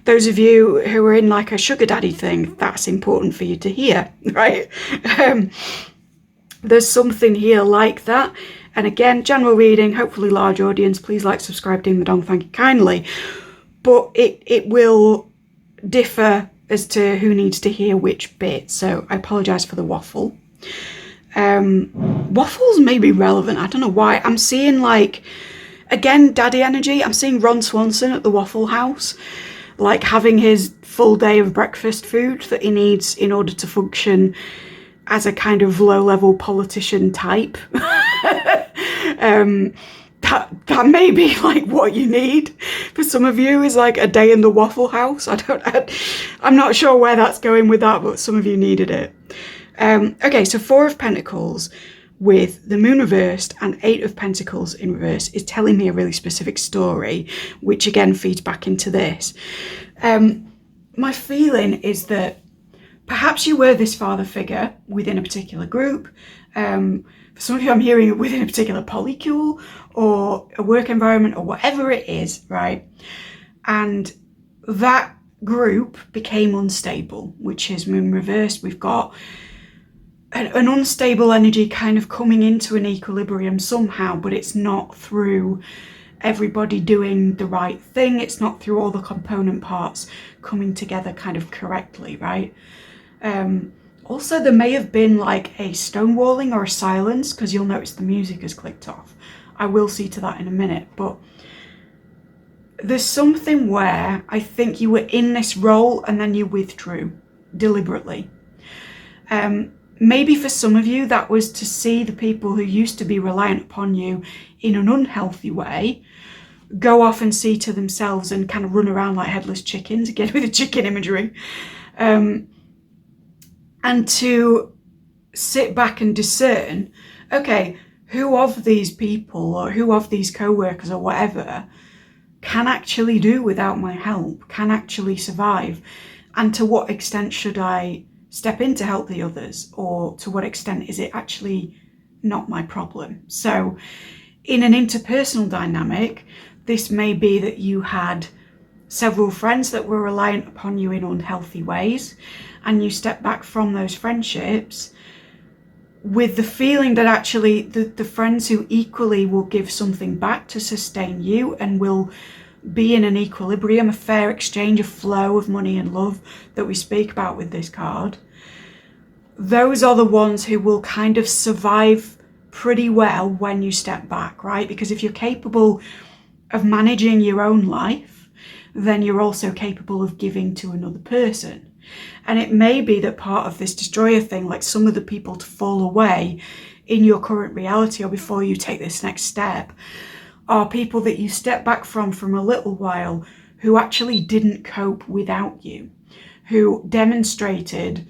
Those of you who are in like a sugar daddy thing, that's important for you to hear, right? There's something here like that. And again, general reading, hopefully large audience. Please like, subscribe, ding the dong, thank you kindly. But it will differ as to who needs to hear which bit. So I apologize for the waffle. Waffles may be relevant. I don't know why. I'm seeing like, again, daddy energy. I'm seeing Ron Swanson at the Waffle House, like having his full day of breakfast food that he needs in order to function as a kind of low-level politician type. That may be like what you need for some of you, is like a day in the Waffle House. I'm not sure where that's going with that, but some of you needed it. Okay, so 4 of Pentacles with the Moon reversed and 8 of Pentacles in reverse is telling me a really specific story, which again feeds back into this. My feeling is that perhaps you were this father figure within a particular group. For some of you, I'm hearing within a particular polycule or a work environment or whatever it is, right? And that group became unstable, which is Moon reversed. We've got an unstable energy kind of coming into an equilibrium somehow, but it's not through everybody doing the right thing. It's not through all the component parts coming together kind of correctly, right? Also, there may have been like a stonewalling or a silence, because you'll notice the music has clicked off. I will see to that in a minute, but there's something where I think you were in this role and then you withdrew deliberately. Maybe for some of you that was to see the people who used to be reliant upon you in an unhealthy way go off and see to themselves and kind of run around like headless chickens, again with the chicken imagery, and to sit back and discern, okay, who of these people or who of these co-workers or whatever can actually do without my help, can actually survive, and to what extent should I step in to help the others, or to what extent is it actually not my problem? So in an interpersonal dynamic, this may be that you had several friends that were reliant upon you in unhealthy ways, and you step back from those friendships with the feeling that actually the friends who equally will give something back to sustain you and will be in an equilibrium, a fair exchange, a flow of money and love that we speak about with this card, those are the ones who will kind of survive pretty well when you step back, right? Because if you're capable of managing your own life, then you're also capable of giving to another person. And it may be that part of this destroyer thing, like some of the people to fall away in your current reality or before you take this next step, are people that you step back from a little while who actually didn't cope without you, who demonstrated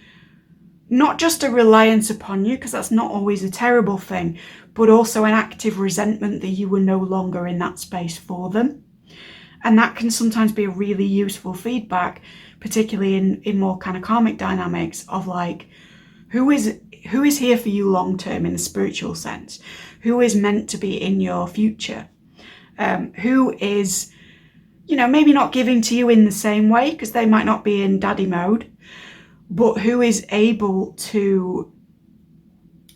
not just a reliance upon you, because that's not always a terrible thing, but also an active resentment that you were no longer in that space for them. And that can sometimes be a really useful feedback, particularly in more kind of karmic dynamics of like, who is here for you long term in the spiritual sense? Who is meant to be in your future? Who is, maybe not giving to you in the same way because they might not be in daddy mode, but who is able to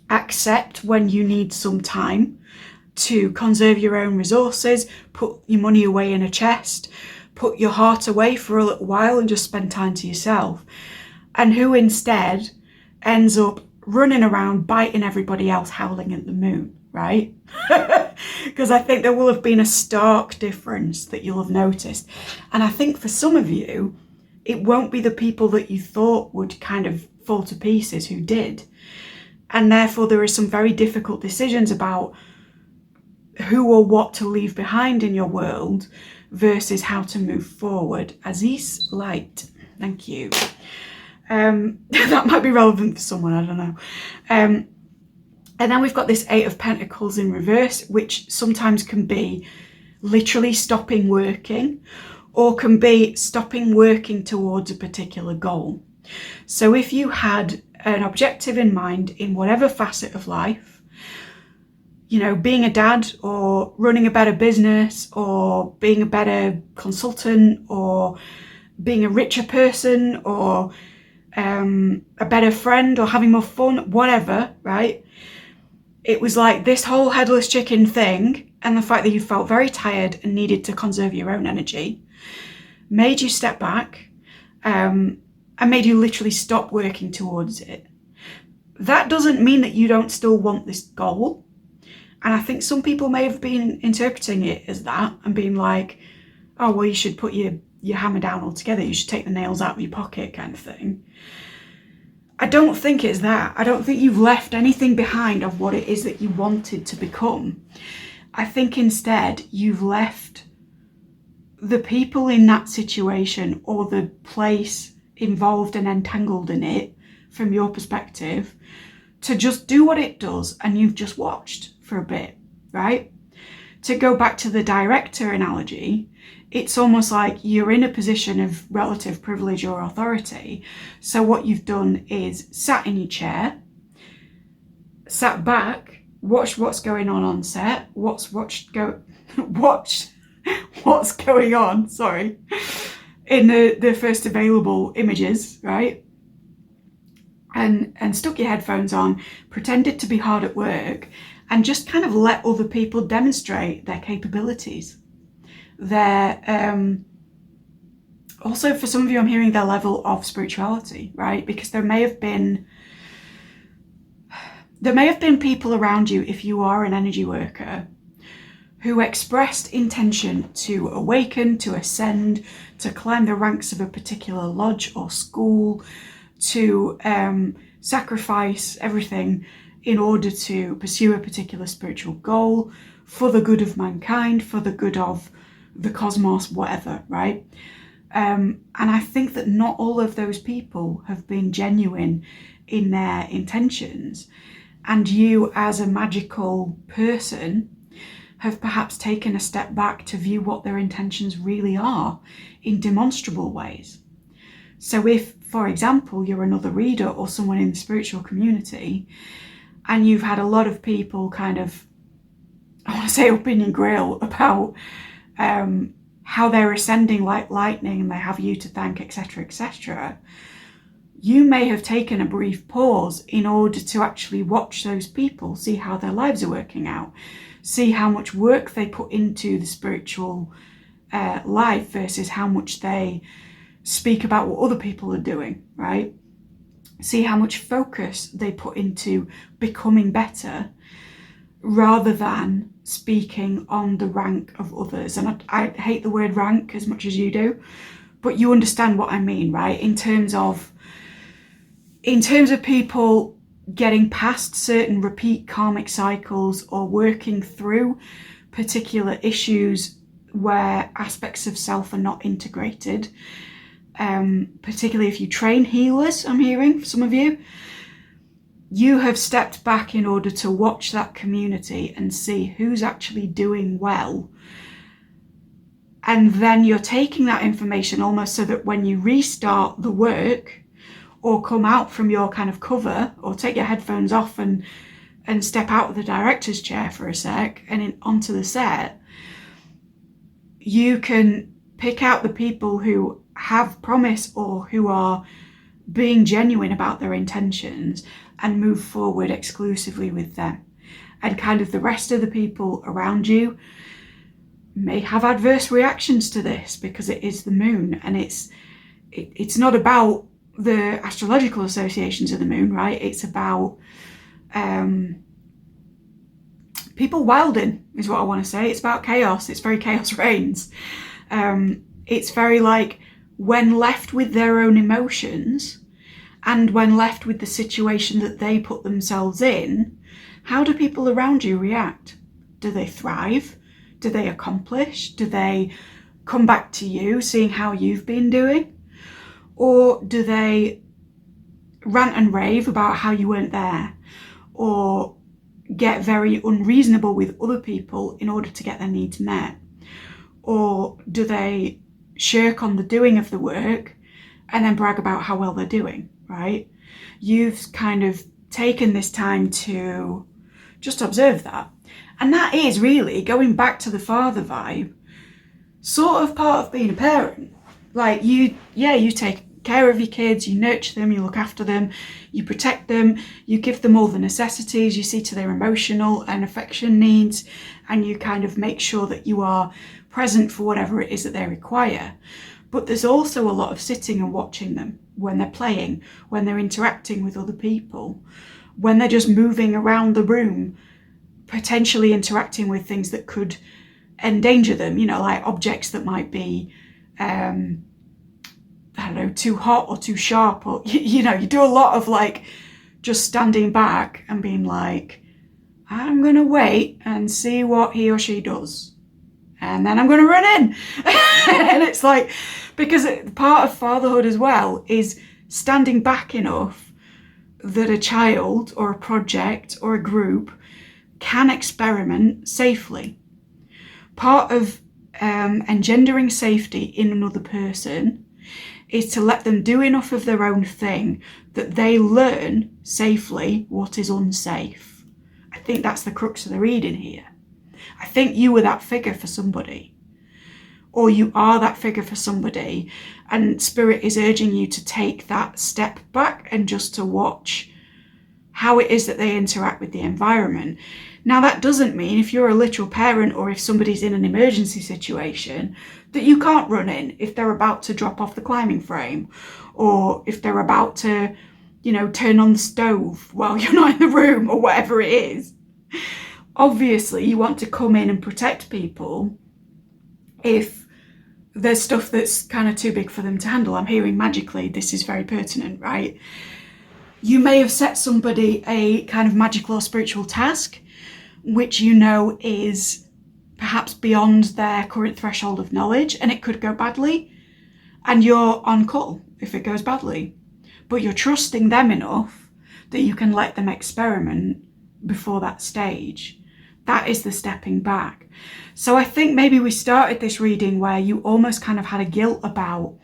accept when you need some time to conserve your own resources, put your money away in a chest, put your heart away for a little while and just spend time to yourself, and who instead ends up running around biting everybody else, howling at the moon, right? Because I think there will have been a stark difference that you'll have noticed. And I think for some of you, it won't be the people that you thought would kind of fall to pieces who did. And therefore there are some very difficult decisions about who or what to leave behind in your world versus how to move forward. Aziz Light, thank you. That might be relevant for someone, I don't know. And then we've got this Eight of Pentacles in reverse, which sometimes can be literally stopping working, or can be stopping working towards a particular goal. So if you had an objective in mind in whatever facet of life, being a dad or running a better business or being a better consultant or being a richer person or a better friend or having more fun, whatever, right? It was like this whole headless chicken thing, and the fact that you felt very tired and needed to conserve your own energy made you step back and made you literally stop working towards it. That doesn't mean that you don't still want this goal. And I think some people may have been interpreting it as that and being like, oh, well, you should put your hammer down altogether. You should take the nails out of your pocket kind of thing. I don't think it's that. I don't think you've left anything behind of what it is that you wanted to become. I think instead you've left the people in that situation or the place involved and entangled in it, from your perspective, to just do what it does, and you've just watched for a bit, right? To go back to the director analogy, it's almost like you're in a position of relative privilege or authority. So what you've done is sat in your chair, sat back, watched what's going on set, watched what's going on, sorry, in the first available images, right? And stuck your headphones on, pretended to be hard at work, and just kind of let other people demonstrate their capabilities. Also for some of you, I'm hearing their level of spirituality, right? Because there may have been people around you, if you are an energy worker, who expressed intention to awaken, to ascend, to climb the ranks of a particular lodge or school, to sacrifice everything in order to pursue a particular spiritual goal for the good of mankind, for the good of the cosmos, whatever, right? And I think that not all of those people have been genuine in their intentions. And you, as a magical person, have perhaps taken a step back to view what their intentions really are in demonstrable ways. So if, for example, you're another reader or someone in the spiritual community, and you've had a lot of people kind of, I want to say, up in your grill about how they're ascending like lightning and they have you to thank, etc., etc., you may have taken a brief pause in order to actually watch those people, see how their lives are working out, see how much work they put into the spiritual life versus how much they speak about what other people are doing, right? See how much focus they put into becoming better rather than speaking on the rank of others. And I hate the word rank as much as you do, but you understand what I mean, right? In terms of people getting past certain repeat karmic cycles or working through particular issues where aspects of self are not integrated, particularly if you train healers, I'm hearing some of you, you have stepped back in order to watch that community and see who's actually doing well. And then you're taking that information almost so that when you restart the work or come out from your kind of cover or take your headphones off and step out of the director's chair for a sec and onto the set, you can pick out the people who have promise or who are being genuine about their intentions and move forward exclusively with them. And kind of the rest of the people around you may have adverse reactions to this because it is the moon, and it's not about the astrological associations of the moon, right? It's about people wilding is what I want to say. It's about chaos. It's very chaos reigns. It's very like when left with their own emotions and when left with the situation that they put themselves in, how do people around you react? Do they thrive? Do they accomplish? Do they come back to you seeing how you've been doing? Or do they rant and rave about how you weren't there? Or get very unreasonable with other people in order to get their needs met? Or do they shirk on the doing of the work and then brag about how well they're doing, right? You've kind of taken this time to just observe that. And that is really, going back to the father vibe, sort of part of being a parent. Like you take care of your kids, you nurture them, you look after them, you protect them, you give them all the necessities, you see to their emotional and affection needs, and you kind of make sure that you are present for whatever it is that they require. But there's also a lot of sitting and watching them when they're playing, when they're interacting with other people, when they're just moving around the room, potentially interacting with things that could endanger them, like objects that might be, I don't know, too hot or too sharp, or, you do a lot of like just standing back and being like, I'm going to wait and see what he or she does. And then I'm going to run in. And it's like, because part of fatherhood as well is standing back enough that a child or a project or a group can experiment safely. Part of engendering safety in another person is to let them do enough of their own thing that they learn safely what is unsafe. I think that's the crux of the reading here. I think you were that figure for somebody, or you are that figure for somebody, and Spirit is urging you to take that step back and just to watch how it is that they interact with the environment. Now, that doesn't mean if you're a literal parent or if somebody's in an emergency situation that you can't run in if they're about to drop off the climbing frame, or if they're about to, turn on the stove while you're not in the room, or whatever it is. obviously you want to come in and protect people if there's stuff that's kind of too big for them to handle. I'm hearing magically, this is very pertinent, right? You may have set somebody a kind of magical or spiritual task, which you know is perhaps beyond their current threshold of knowledge, and it could go badly, and you're on call if it goes badly. But you're trusting them enough that you can let them experiment before that stage. That is the stepping back. So I think maybe we started this reading where you almost kind of had a guilt about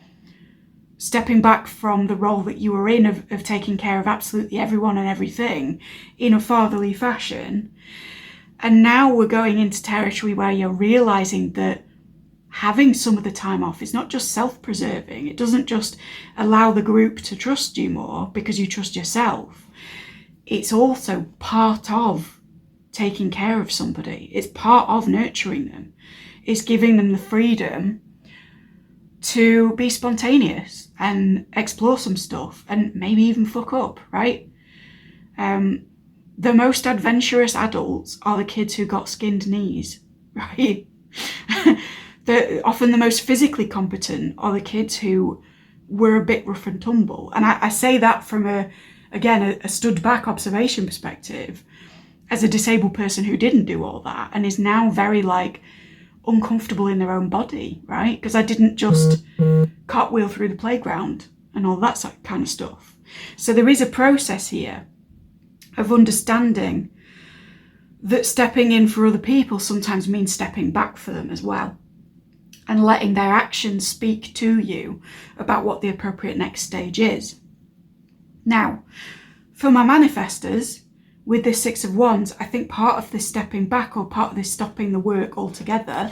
stepping back from the role that you were in of taking care of absolutely everyone and everything in a fatherly fashion. And now we're going into territory where you're realizing that having some of the time off is not just self-preserving. It doesn't just allow the group to trust you more because you trust yourself. It's also part of taking care of somebody. It's part of nurturing them. It's giving them the freedom to be spontaneous and explore some stuff and maybe even fuck up, right? The most adventurous adults are the kids who got skinned knees, right? Often the most physically competent are the kids who were a bit rough and tumble. And I say that from a stood back observation perspective as a disabled person who didn't do all that and is now very uncomfortable in their own body, right? Because I didn't just cartwheel through the playground and all that kind of stuff. So there is a process here of understanding that stepping in for other people sometimes means stepping back for them as well, and letting their actions speak to you about what the appropriate next stage is. Now, for my manifestors, with this Six of Wands, I think part of this stepping back or part of this stopping the work altogether,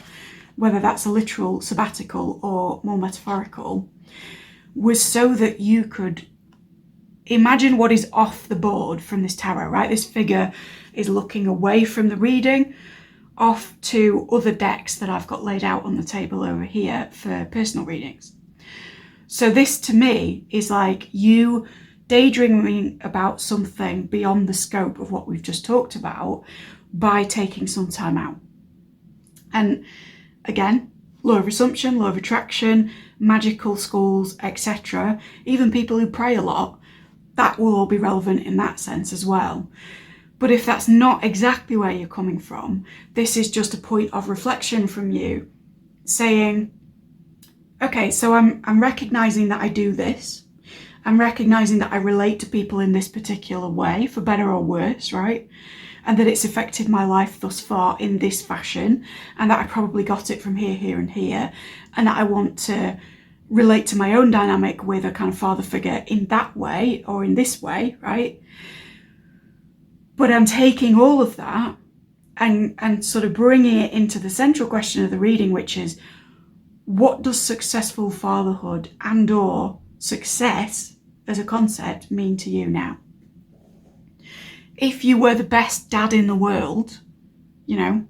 whether that's a literal sabbatical or more metaphorical, was so that you could imagine what is off the board from this tarot, right? This figure is looking away from the reading off to other decks that I've got laid out on the table over here for personal readings. So this to me is like you daydreaming about something beyond the scope of what we've just talked about by taking some time out. And again, law of assumption, law of attraction, magical schools, etc. Even people who pray a lot, that will all be relevant in that sense as well. But if that's not exactly where you're coming from, this is just a point of reflection from you saying, okay, so I'm recognizing that I do this. I'm recognizing that I relate to people in this particular way, for better or worse, right? And that it's affected my life thus far in this fashion, and that I probably got it from here, here, and here, and that I want to relate to my own dynamic with a kind of father figure in that way or in this way, right? But I'm taking all of that and sort of bringing it into the central question of the reading, which is, what does successful fatherhood and or success as a concept mean to you now? If you were the best dad in the world, you know,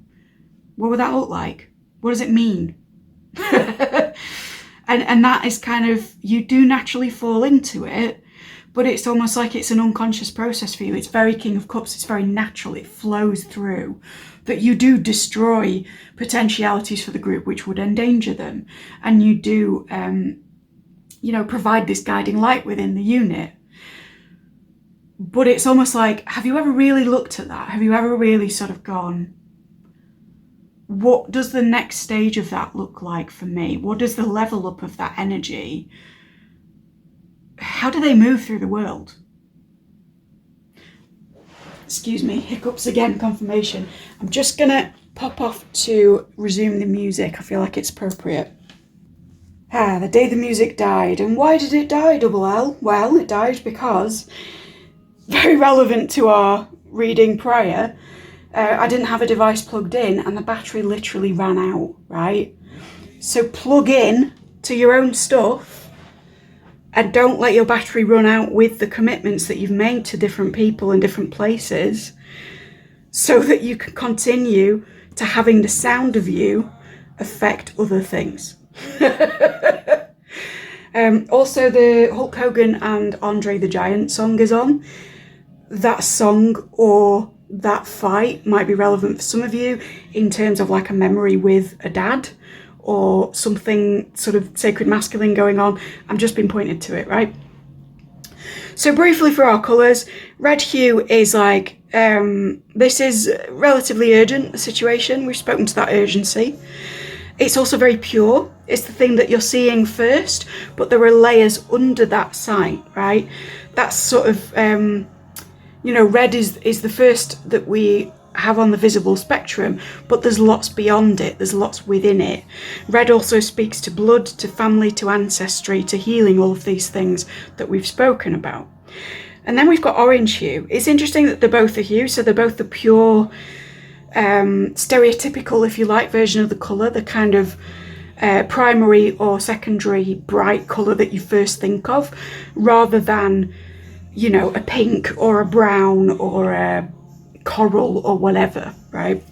what would that look like? What does it mean? and that is kind of, you do naturally fall into it, but it's almost like it's an unconscious process for you. It's very King of Cups. It's very natural. It flows through that you do destroy potentialities for the group which would endanger them. And you do, provide this guiding light within the unit. But it's almost like, have you ever really looked at that? Have you ever really sort of gone, what does the next stage of that look like for me? What does the level up of that energy, how do they move through the world? Excuse me, hiccups again, confirmation. I'm just gonna pop off to resume the music. I feel like it's appropriate. The day the music died. And why did it die, Double L? Well, it died because, very relevant to our reading prior, I didn't have a device plugged in and the battery literally ran out, right? So plug in to your own stuff and don't let your battery run out with the commitments that you've made to different people and different places, so that you can continue to having the sound of you affect other things. Also, the Hulk Hogan and Andre the Giant song is on. That song, or that fight might be relevant for some of you in terms of like a memory with a dad or something sort of sacred masculine going on. I'm just being pointed to it, right? So briefly for our colours, red hue is like, this is relatively urgent, the situation. We've spoken to that urgency. It's also very pure. It's the thing that you're seeing first, but there are layers under that sight, right? That's sort of, you know, red is the first that we have on the visible spectrum, but there's lots beyond it. There's lots within it. Red also speaks to blood, to family, to ancestry, to healing, all of these things that we've spoken about. And then we've got orange hue. It's interesting that they're both a hue, so they're both the pure, stereotypical, if you like, version of the colour, the kind of primary or secondary bright colour that you first think of, rather than, you know, a pink or a brown or a coral or whatever, right?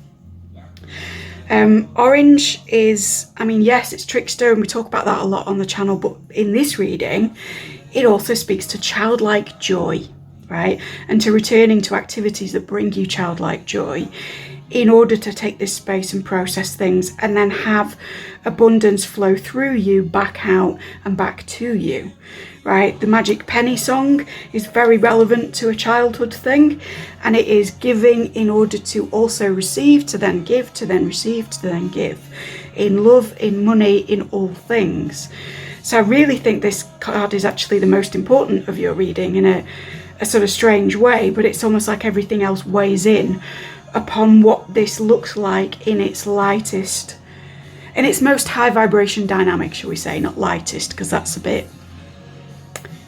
Orange is, I mean, yes, it's trickster, and we talk about that a lot on the channel, but in this reading, it also speaks to childlike joy, right? And to returning to activities that bring you childlike joy in order to take this space and process things and then have abundance flow through you, back out and back to you, right? The Magic Penny song is very relevant to a childhood thing, and it is giving in order to also receive, to then give, to then receive, to then give, in love, in money, in all things. So I really think this card is actually the most important of your reading in a sort of strange way, but it's almost like everything else weighs in upon what this looks like in its lightest, in its most high vibration dynamic, shall we say, not lightest, because that's a bit,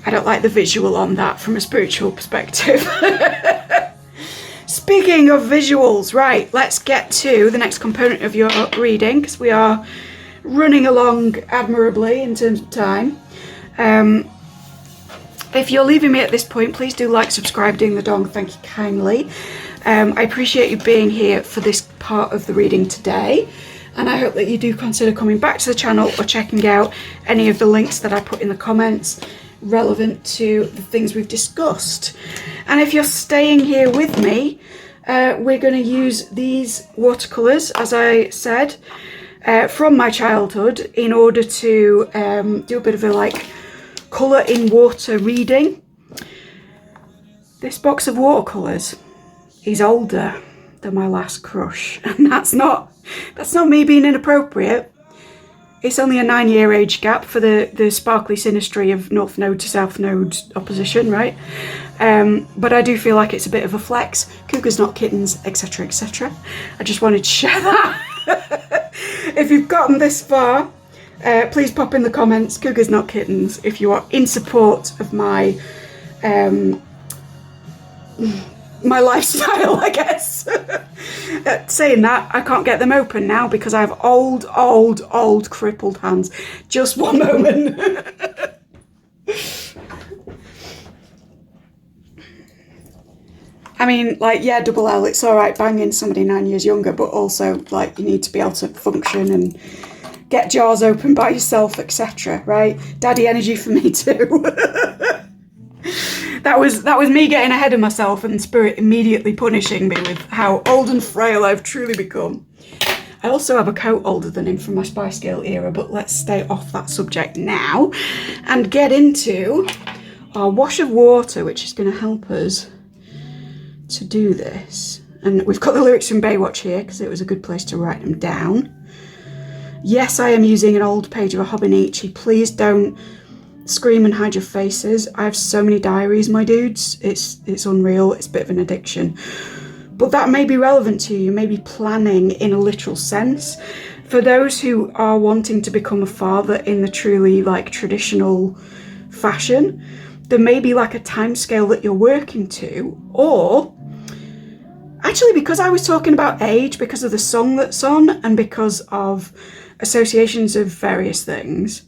I don't like the visual on that from a spiritual perspective. Speaking of visuals, right, let's get to the next component of your reading, because we are running along admirably in terms of time. If you're leaving me at this point, please do like, subscribe, ding the dong, thank you kindly. I appreciate you being here for this part of the reading today, and I hope that you do consider coming back to the channel or checking out any of the links that I put in the comments relevant to the things we've discussed. And if you're staying here with me, we're going to use these watercolours, as I said, from my childhood in order to do a bit of a like colour in water reading. This box of watercolours is older than my last crush, and that's not me being inappropriate. It's only a 9-year age gap for the sparkly synastry of North Node to South Node opposition, right? But I do feel like it's a bit of a flex. Cougars, not kittens, etc, etc. I just wanted to share that. If you've gotten this far, please pop in the comments, cougars, not kittens, if you are in support of my my lifestyle, I guess. Saying that, I can't get them open now because I have old crippled hands. Just one moment. I mean, like, yeah, double L, it's all right banging somebody 9 years younger, but also, like, you need to be able to function and get jars open by yourself, etc., right? Daddy energy for me too. That was me getting ahead of myself and spirit immediately punishing me with how old and frail I've truly become. I also have a coat older than him from my Spice Girl era, but let's stay off that subject now and get into our wash of water, which is going to help us to do this. And we've got the lyrics from Baywatch here because it was a good place to write them down. Yes, I am using an old page of a Hobonichi. Please don't scream and hide your faces. I have so many diaries, my dudes. It's unreal. It's a bit of an addiction. But that may be relevant to you. You may be planning in a literal sense. For those who are wanting to become a father in the truly like traditional fashion, there may be like a time scale that you're working to, or actually, because I was talking about age, because of the song that's on and because of associations of various things,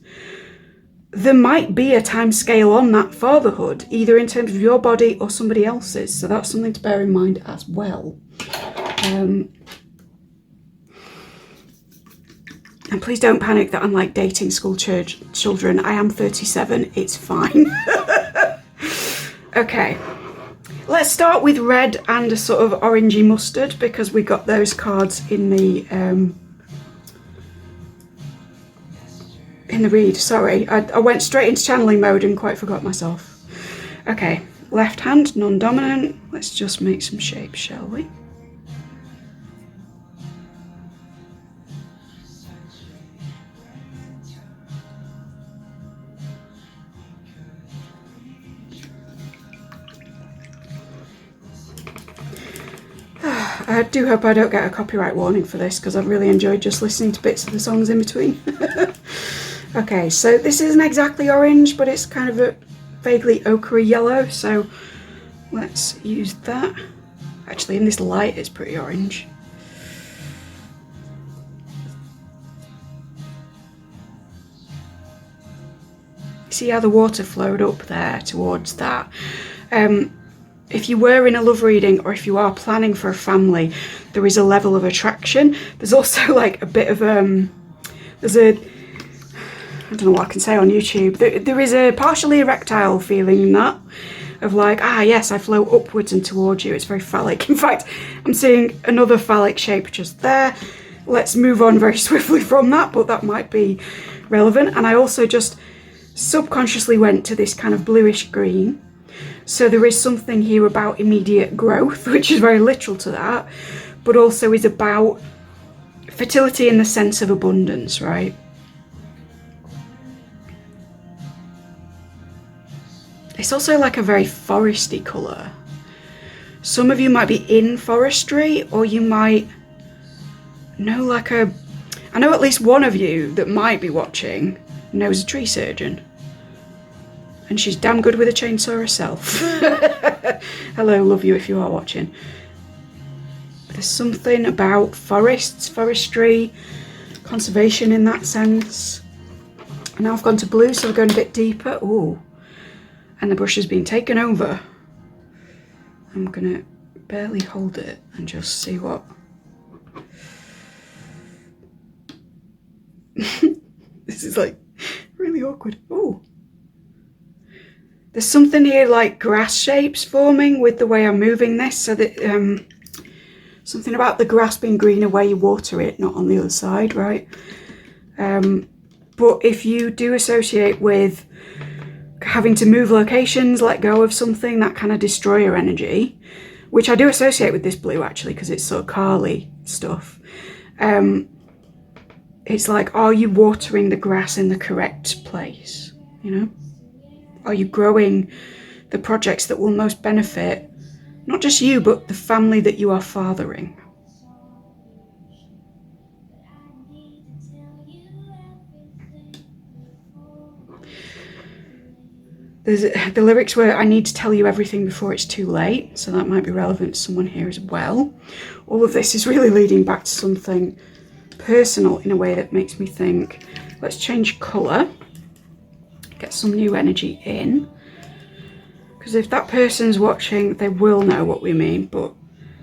there might be a time scale on that fatherhood, either in terms of your body or somebody else's. So that's something to bear in mind as well. And please don't panic that I'm like dating school children. I am 37. It's fine. Okay. Let's start with red and a sort of orangey mustard, because we got those cards in the read. Sorry, I went straight into channeling mode and quite forgot myself. Okay, left hand, non-dominant. Let's just make some shapes, shall we? I do hope I don't get a copyright warning for this, because I've really enjoyed just listening to bits of the songs in between. Okay, so this isn't exactly orange, but it's kind of a vaguely ochre yellow, so let's use that. Actually, in this light it's pretty orange. See how the water flowed up there towards that? If you were in a love reading, or if you are planning for a family, there is a level of attraction. There's also like a bit of I don't know what I can say on YouTube. There is a partially erectile feeling in that, of like, yes, I flow upwards and towards you. It's very phallic. In fact, I'm seeing another phallic shape just there. Let's move on very swiftly from that, but that might be relevant. And I also just subconsciously went to this kind of bluish green. So there is something here about immediate growth, which is very literal to that, but also is about fertility in the sense of abundance, right? It's also like a very foresty colour. Some of you might be in forestry, or you might know I know at least one of you that might be watching knows a tree surgeon. And she's damn good with a chainsaw herself. Hello, love you if you are watching. There's something about forests, forestry, conservation in that sense. And now I've gone to blue, so we're going a bit deeper. Ooh. And the brush has been taken over. I'm going to barely hold it and just see what... This is like really awkward. Ooh. There's something here like grass shapes forming with the way I'm moving this, so that something about the grass being greener where you water it, not on the other side, right? But if you do associate with having to move locations, let go of something, that kind of destroyer energy, which I do associate with this blue actually, because it's sort of Kali stuff. It's like, are you watering the grass in the correct place, you know? Are you growing the projects that will most benefit not just you, but the family that you are fathering? The lyrics were, I need to tell you everything before it's too late, so that might be relevant to someone here as well. All of this is really leading back to something personal in a way that makes me think, let's change colour. Get some new energy in, because if that person's watching, they will know what we mean. But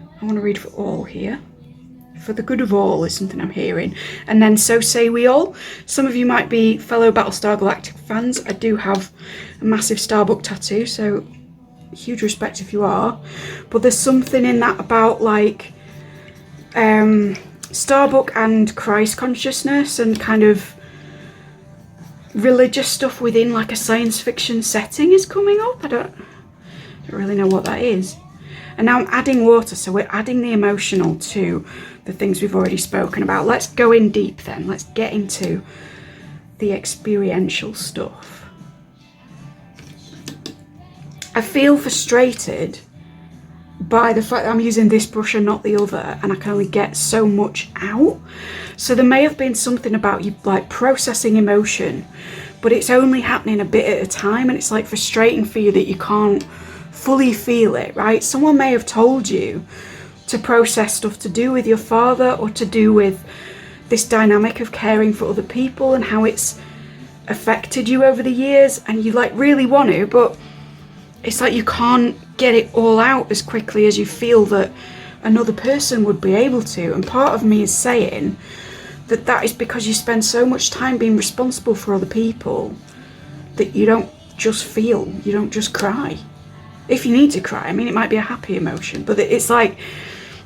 I want to read for all here. For the good of all is something I'm hearing. And then so say we all. Some of you might be fellow Battlestar Galactic fans. I do have a massive Starbuck tattoo, so huge respect if you are. But there's something in that about like Starbuck and Christ consciousness and kind of religious stuff within like a science fiction setting is coming up. I don't really know what that is. And now I'm adding water, so we're adding the emotional to the things we've already spoken about. Let's go in deep then. Let's get into the experiential stuff. I feel frustrated by the fact that I'm using this brush and not the other, and I can only get so much out. So there may have been something about you like processing emotion, but it's only happening a bit at a time, and it's like frustrating for you that you can't fully feel it, right? Someone may have told you to process stuff to do with your father, or to do with this dynamic of caring for other people and how it's affected you over the years, and you like really want to, but it's like you can't get it all out as quickly as you feel that another person would be able to. And part of me is saying that that is because you spend so much time being responsible for other people that you don't just feel, you don't just cry. if you need to cry. I mean, it might be a happy emotion, but it's like,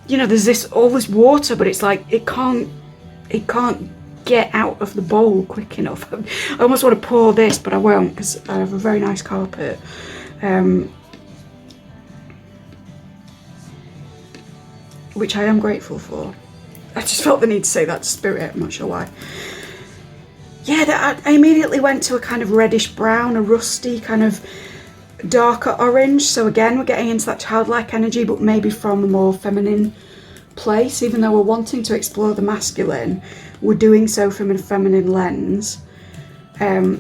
you know, there's all this water, but it's like it can't get out of the bowl quick enough. I almost want to pour this, but I won't, because I have a very nice carpet. Which I am grateful for. I just felt the need to say that to Spirit, I'm not sure why. Yeah, I immediately went to a kind of reddish brown, a rusty kind of darker orange. So again, we're getting into that childlike energy, but maybe from a more feminine place. Even though we're wanting to explore the masculine, we're doing so from a feminine lens,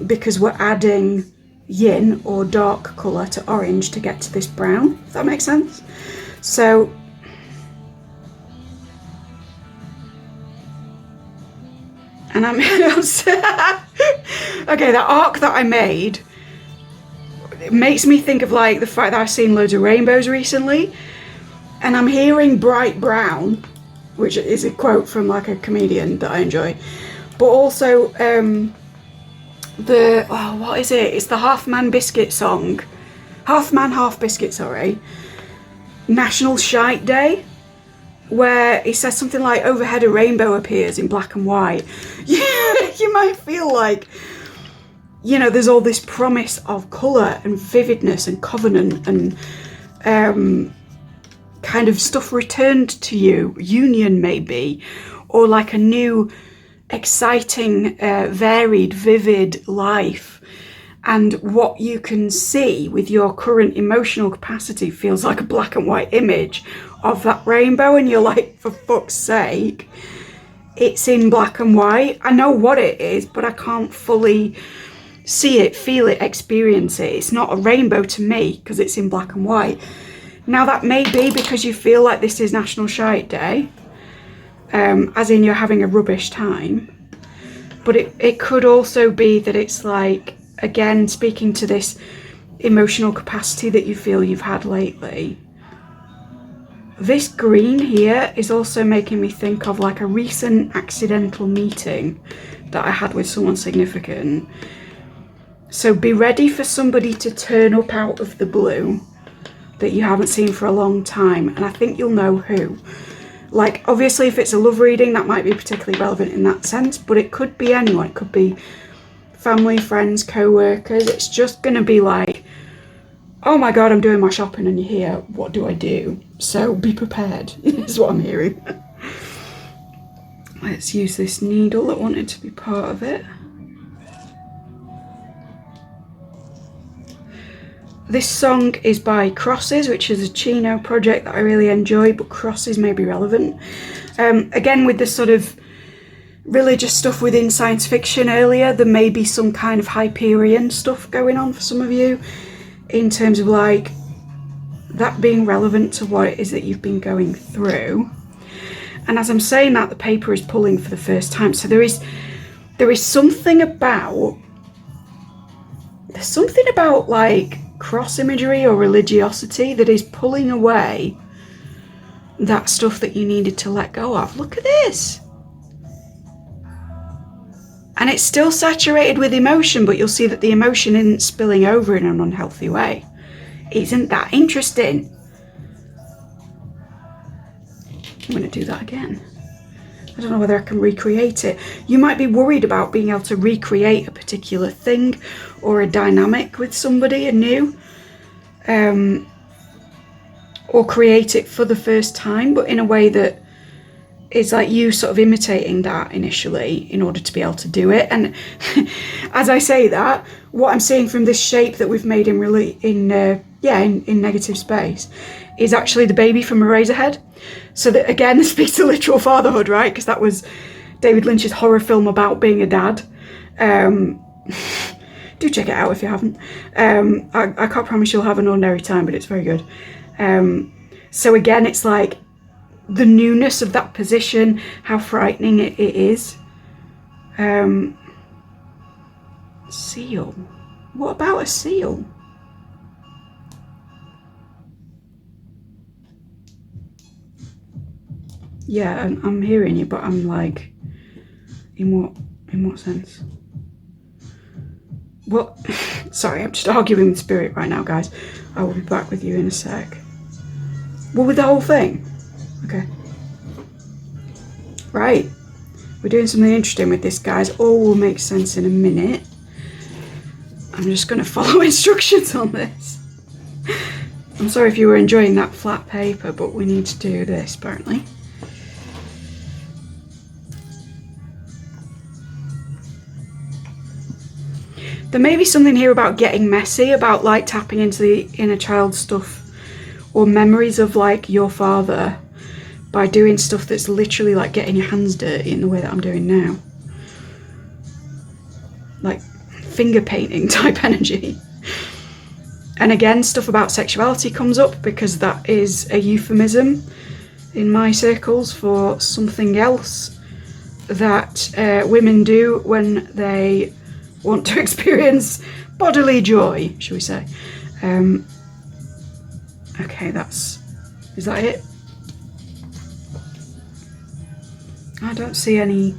because we're adding yin or dark colour to orange to get to this brown, if that makes sense. So and I'm okay, that arc that I made, it makes me think of like the fact that I've seen loads of rainbows recently, and I'm hearing bright brown, which is a quote from like a comedian that I enjoy, but also what is it? It's the Half Man Biscuit song, Half Man Half Biscuit, sorry, National Shite Day, where he says something like, overhead a rainbow appears in black and white. You might feel like, you know, there's all this promise of colour and vividness and covenant and kind of stuff returned to you, union maybe, or like a new, exciting, varied, vivid life. And what you can see with your current emotional capacity feels like a black and white image of that rainbow, and you're like, for fuck's sake, it's in black and white. I know what it is, but I can't fully see it, feel it, experience it. It's not a rainbow to me because it's in black and white. Now that may be because you feel like this is National Shite Day, as in you're having a rubbish time, but it could also be that it's like, again, speaking to this emotional capacity that you feel you've had lately. This green here is also making me think of like a recent accidental meeting that I had with someone significant. So be ready for somebody to turn up out of the blue that you haven't seen for a long time, and I think you'll know who. Like, obviously if it's a love reading, that might be particularly relevant in that sense, but it could be anyone. It could be family, friends, co-workers. It's just going to be like, oh my god, I'm doing my shopping and you're here, what do I do? So be prepared, is what I'm hearing. Let's use this needle that wanted to be part of it. This song is by Crosses, which is a Chino project that I really enjoy, but Crosses may be relevant. Again, with this sort of religious stuff within science fiction earlier, there may be some kind of Hyperion stuff going on for some of you, in terms of like that being relevant to what it is that you've been going through. And as I'm saying that, the paper is pulling for the first time. So there is something about, there's something about like cross imagery or religiosity that is pulling away that stuff that you needed to let go of. Look at this. And it's still saturated with emotion, but you'll see that the emotion isn't spilling over in an unhealthy way. Isn't that interesting? I'm going to do that again. I don't know whether I can recreate it. You might be worried about being able to recreate a particular thing or a dynamic with somebody anew, or create it for the first time, but in a way that is like you sort of imitating that initially in order to be able to do it. And as I say that, what I'm seeing from this shape that we've made in negative space is actually the baby from Eraserhead. So that again, this speaks to literal fatherhood, right? Because that was David Lynch's horror film about being a dad. Do check it out if you haven't. I can't promise you'll have an ordinary time, but it's very good. So again, it's like the newness of that position, how frightening it is. Seal. What about a seal? Yeah, I'm hearing you, but I'm like, in what sense? What? Sorry, I'm just arguing with spirit right now, guys. I will be back with you in a sec. Well, with the whole thing? Okay. Right. We're doing something interesting with this, guys. All will make sense in a minute. I'm just going to follow instructions on this. I'm sorry if you were enjoying that flat paper, but we need to do this, apparently. There may be something here about getting messy, about like tapping into the inner child stuff or memories of like your father by doing stuff that's literally like getting your hands dirty in the way that I'm doing now. Like finger painting type energy. And again, stuff about sexuality comes up because that is a euphemism in my circles for something else that women do when they want to experience bodily joy, shall we say. Okay, is that it? I don't see any.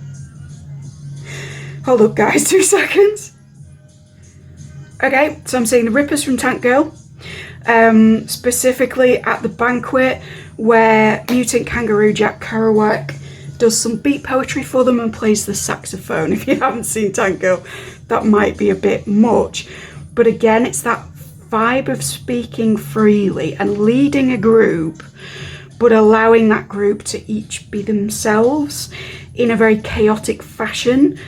Hold up, guys, 2 seconds. Okay, so I'm seeing the rippers from Tank Girl, specifically at the banquet where mutant kangaroo Jack Kerouac does some beat poetry for them and plays the saxophone. If you haven't seen Tank Girl, that might be a bit much. But again, it's that vibe of speaking freely and leading a group, but allowing that group to each be themselves in a very chaotic fashion.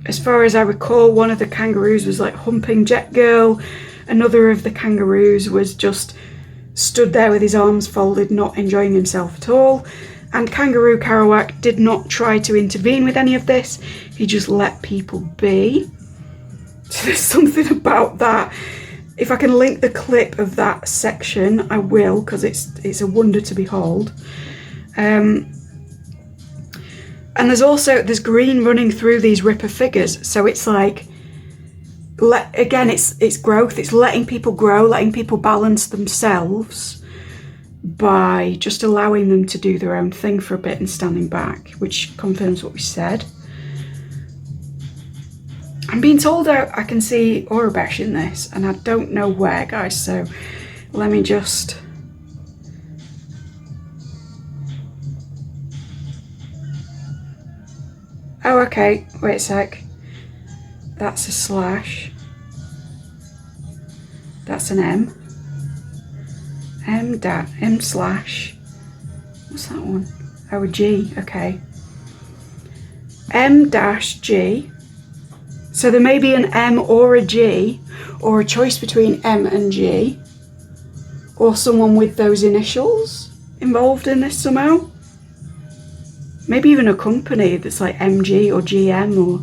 As far as I recall, one of the kangaroos was like humping Jet Girl. Another of the kangaroos was just stood there with his arms folded, not enjoying himself at all. And Kangaroo Kerouac did not try to intervene with any of this. He just let people be. So there's something about that. If I can link the clip of that section, I will, because it's a wonder to behold. And there's green running through these ripper figures, so it's like, again, it's growth. It's letting people grow, letting people balance themselves by just allowing them to do their own thing for a bit and standing back, which confirms what we said. I'm being told I can see Aurebesh in this, and I don't know where, guys, so let me just... Oh, okay, wait a sec. That's a slash. That's an M. M slash. What's that one? Oh, a G, okay. M dash G. So there may be an M or a G, or a choice between M and G, or someone with those initials involved in this somehow. Maybe even a company that's like MG or GM or...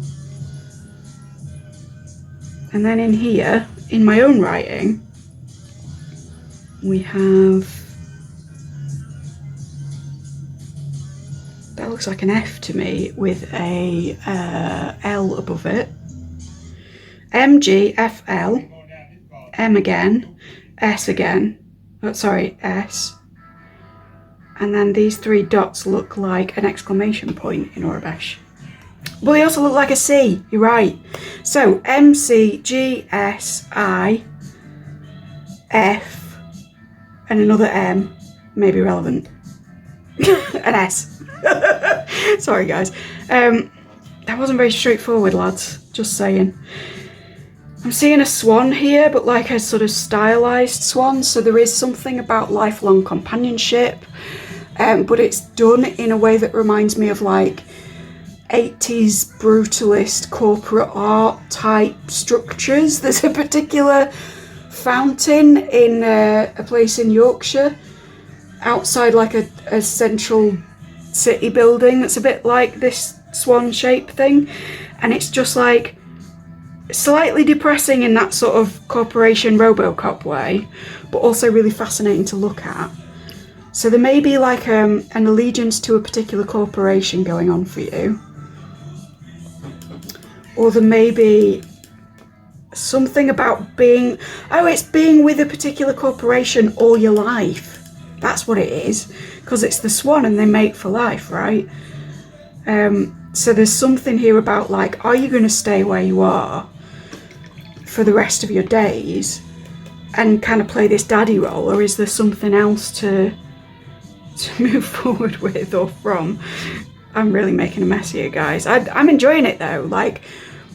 And then in here, in my own writing, we have... That looks like an F to me with a L above it. MG, FL, M again, S again, oh, sorry, S. And then these 3 dots look like an exclamation point in Aurebesh. But they also look like a C, you're right. So M, C, G, S, I, F, and another M may be relevant. An S. Sorry guys. That wasn't very straightforward, lads, just saying. I'm seeing a swan here, but like a sort of stylized swan, so there is something about lifelong companionship, but it's done in a way that reminds me of like 80s brutalist corporate art type structures. There's a particular fountain in a place in Yorkshire outside like a central city building that's a bit like this swan shape thing, and it's just like slightly depressing in that sort of corporation Robocop way, but also really fascinating to look at. So there may be like an allegiance to a particular corporation going on for you, or there may be something about being, oh, it's being with a particular corporation all your life. That's what it is, because it's the swan and they mate for life, right? So there's something here about like, are you going to stay where you are for the rest of your days, and kind of play this daddy role, or is there something else to move forward with or from? I'm really making a mess here, guys. I'm enjoying it though. Like,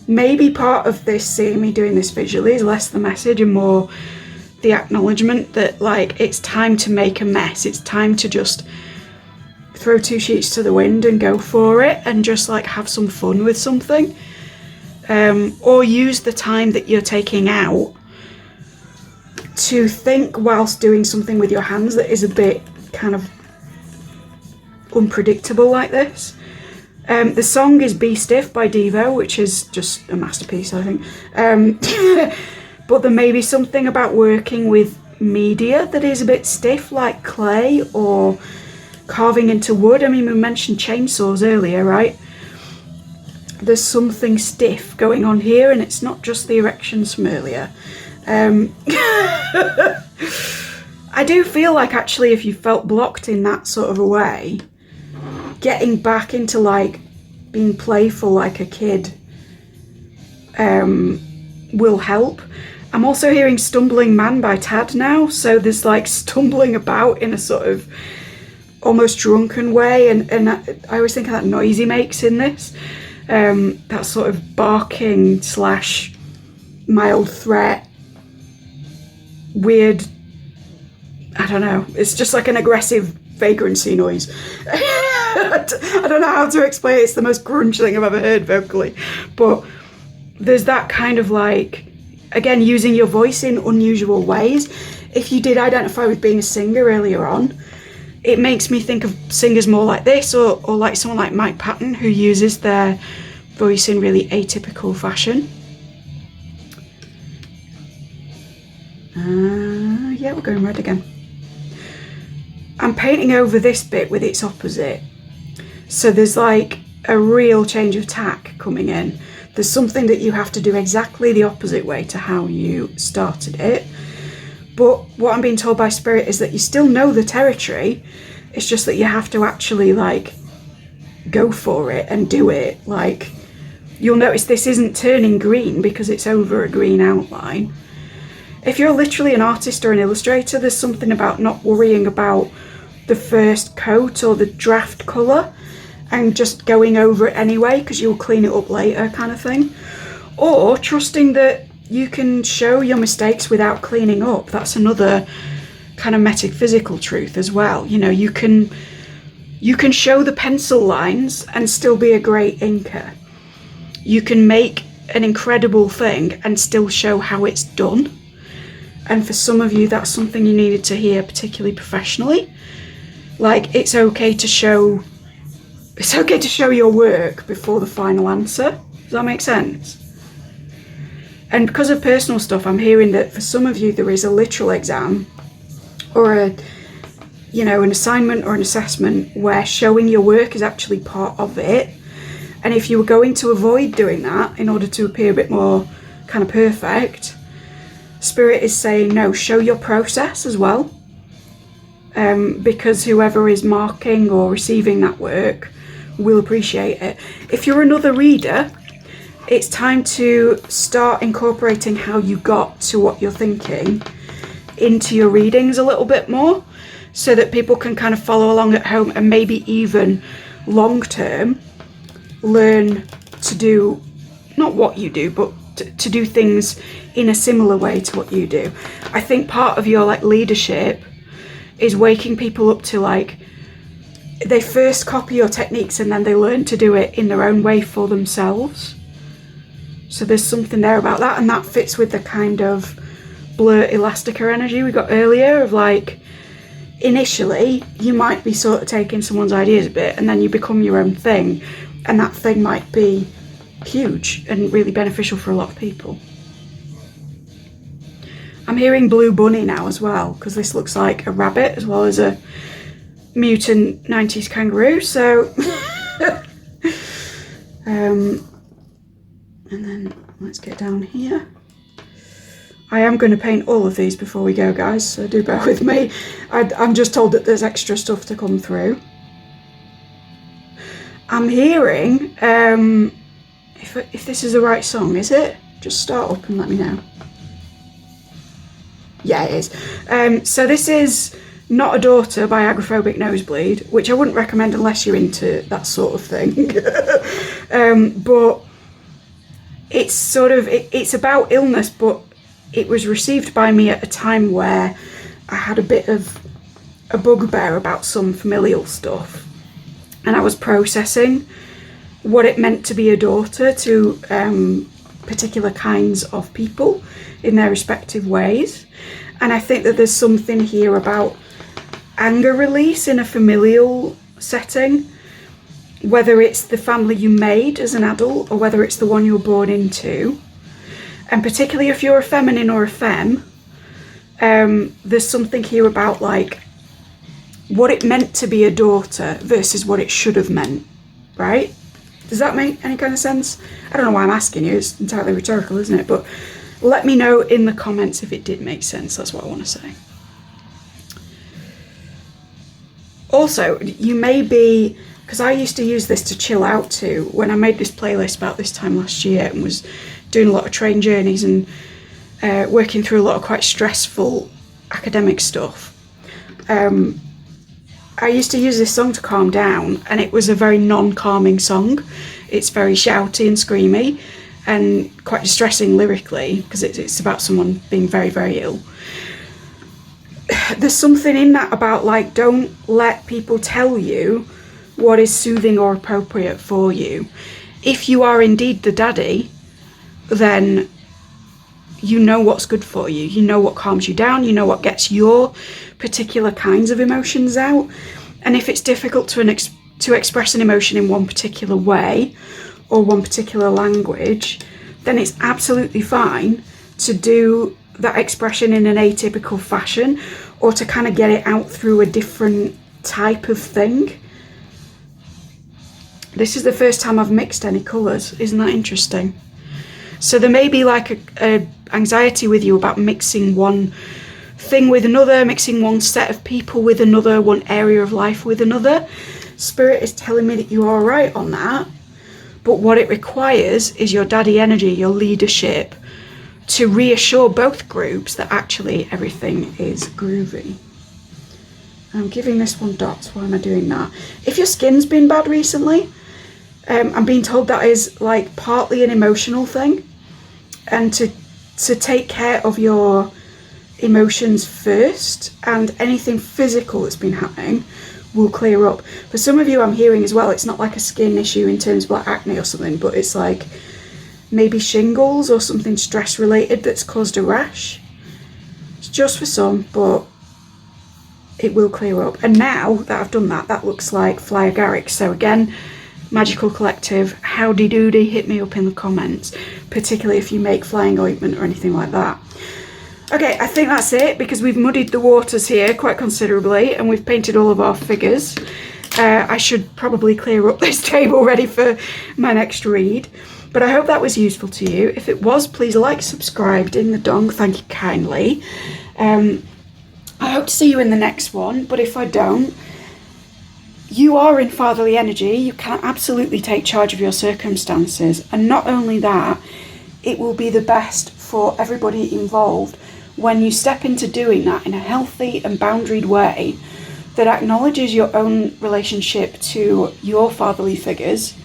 maybe part of this, seeing me doing this visually, is less the message and more the acknowledgement that, like, it's time to make a mess. It's time to just throw 2 sheets to the wind and go for it, and just like have some fun with something, or use the time that you're taking out to think whilst doing something with your hands that is a bit kind of unpredictable like this. The song is Be Stiff by Devo, which is just a masterpiece, I think. But there may be something about working with media that is a bit stiff, like clay or carving into wood. I mean, we mentioned chainsaws earlier, right? There's something stiff going on here, and it's not just the erections from earlier. I do feel like, actually, if you felt blocked in that sort of a way, getting back into like being playful like a kid will help. I'm also hearing Stumbling Man by Tad now, so there's like stumbling about in a sort of almost drunken way, and I always think of that noise he makes in this, that sort of barking / mild threat, weird, I don't know, it's just like an aggressive vagrancy noise. I don't know how to explain it. It's the most grunge thing I've ever heard vocally, but there's that kind of like, again, using your voice in unusual ways. If you did identify with being a singer earlier on, it makes me think of singers more like this, or like someone like Mike Patton, who uses their voice in really atypical fashion. Yeah, we're going red again. I'm painting over this bit with its opposite. So there's like a real change of tack coming in. There's something that you have to do exactly the opposite way to how you started it. But what I'm being told by Spirit is that you still know the territory. It's just that you have to actually like go for it and do it. Like, you'll notice this isn't turning green because it's over a green outline. If you're literally an artist or an illustrator, there's something about not worrying about the first coat or the draft colour and just going over it anyway because you'll clean it up later, kind of thing. Or trusting that you can show your mistakes without cleaning up. That's another kind of metaphysical truth as well. You know, you can show the pencil lines and still be a great inker. You can make an incredible thing and still show how it's done. And for some of you, that's something you needed to hear, particularly professionally. Like, it's okay to show your work before the final answer. Does that make sense? And because of personal stuff, I'm hearing that for some of you, there is a literal exam or an assignment or an assessment where showing your work is actually part of it. And if you were going to avoid doing that in order to appear a bit more kind of perfect, Spirit is saying, no, show your process as well. Because whoever is marking or receiving that work will appreciate it. If you're another reader, it's time to start incorporating how you got to what you're thinking into your readings a little bit more, so that people can kind of follow along at home and maybe even long term learn to do, not what you do, but to do things in a similar way to what you do. I think part of your like leadership is waking people up to, like, they first copy your techniques and then they learn to do it in their own way for themselves. So there's something there about that, and that fits with the kind of blur elastica energy we got earlier of like, initially you might be sort of taking someone's ideas a bit and then you become your own thing, and that thing might be huge and really beneficial for a lot of people. I'm hearing Blue Bunny now as well, because this looks like a rabbit as well as a mutant 90s kangaroo, so and then let's get down here. I am going to paint all of these before we go, guys, so do bear with me. I'm just told that there's extra stuff to come through. I'm hearing, if this is the right song, is it? Just start up and let me know. Yeah, it is. So this is Not a Daughter by Agoraphobic Nosebleed, which I wouldn't recommend unless you're into that sort of thing. But it's sort of, it's about illness, but it was received by me at a time where I had a bit of a bugbear about some familial stuff, and I was processing what it meant to be a daughter to particular kinds of people in their respective ways. And I think that there's something here about anger release in a familial setting, whether it's the family you made as an adult or whether it's the one you were born into. And particularly if you're a feminine or a femme, there's something here about like what it meant to be a daughter versus what it should have meant, right? Does that make any kind of sense? I don't know why I'm asking you, it's entirely rhetorical, isn't it? But let me know in the comments if it did make sense, that's what I want to say. Also, you may be, because I used to use this to chill out to when I made this playlist about this time last year and was doing a lot of train journeys and working through a lot of quite stressful academic stuff. I used to use this song to calm down, and it was a very non-calming song. It's very shouty and screamy and quite distressing lyrically because it's about someone being very, very ill. There's something in that about like, don't let people tell you what is soothing or appropriate for you. If you are indeed the daddy, then you know what's good for you. You know what calms you down. You know what gets your particular kinds of emotions out. And if it's difficult to express an emotion in one particular way or one particular language, then it's absolutely fine to do that expression in an atypical fashion or to kind of get it out through a different type of thing. This is the first time I've mixed any colours. Isn't that interesting? So there may be like a anxiety with you about mixing one thing with another, mixing one set of people with another, one area of life with another. Spirit is telling me that you are right on that, but what it requires is your daddy energy, your leadership, to reassure both groups that actually everything is groovy. I'm giving this one dots. Why am I doing that? If your skin's been bad recently, I'm being told that is like partly an emotional thing, and to take care of your emotions first, and anything physical that's been happening will clear up. For some of you, I'm hearing as well, it's not like a skin issue in terms of like acne or something, but it's like maybe shingles or something stress related that's caused a rash. It's just for some, but it will clear up. And now that I've done that, that looks like fly agaric. So again, Magickal Collective, howdy doody, hit me up in the comments, particularly if you make flying ointment or anything like that. Okay, I think that's it because we've muddied the waters here quite considerably and we've painted all of our figures. I should probably clear up this table ready for my next read, but I hope that was useful to you. If it was, please like, subscribe, ding the dong, thank you kindly. I hope to see you in the next one, but if I don't, you are in fatherly energy. You can absolutely take charge of your circumstances, and not only that, it will be the best for everybody involved when you step into doing that in a healthy and boundaried way that acknowledges your own relationship to your fatherly figures,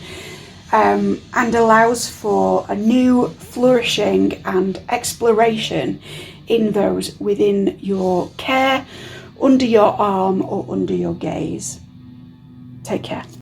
and allows for a new flourishing and exploration in those within your care, under your arm or under your gaze. Take care.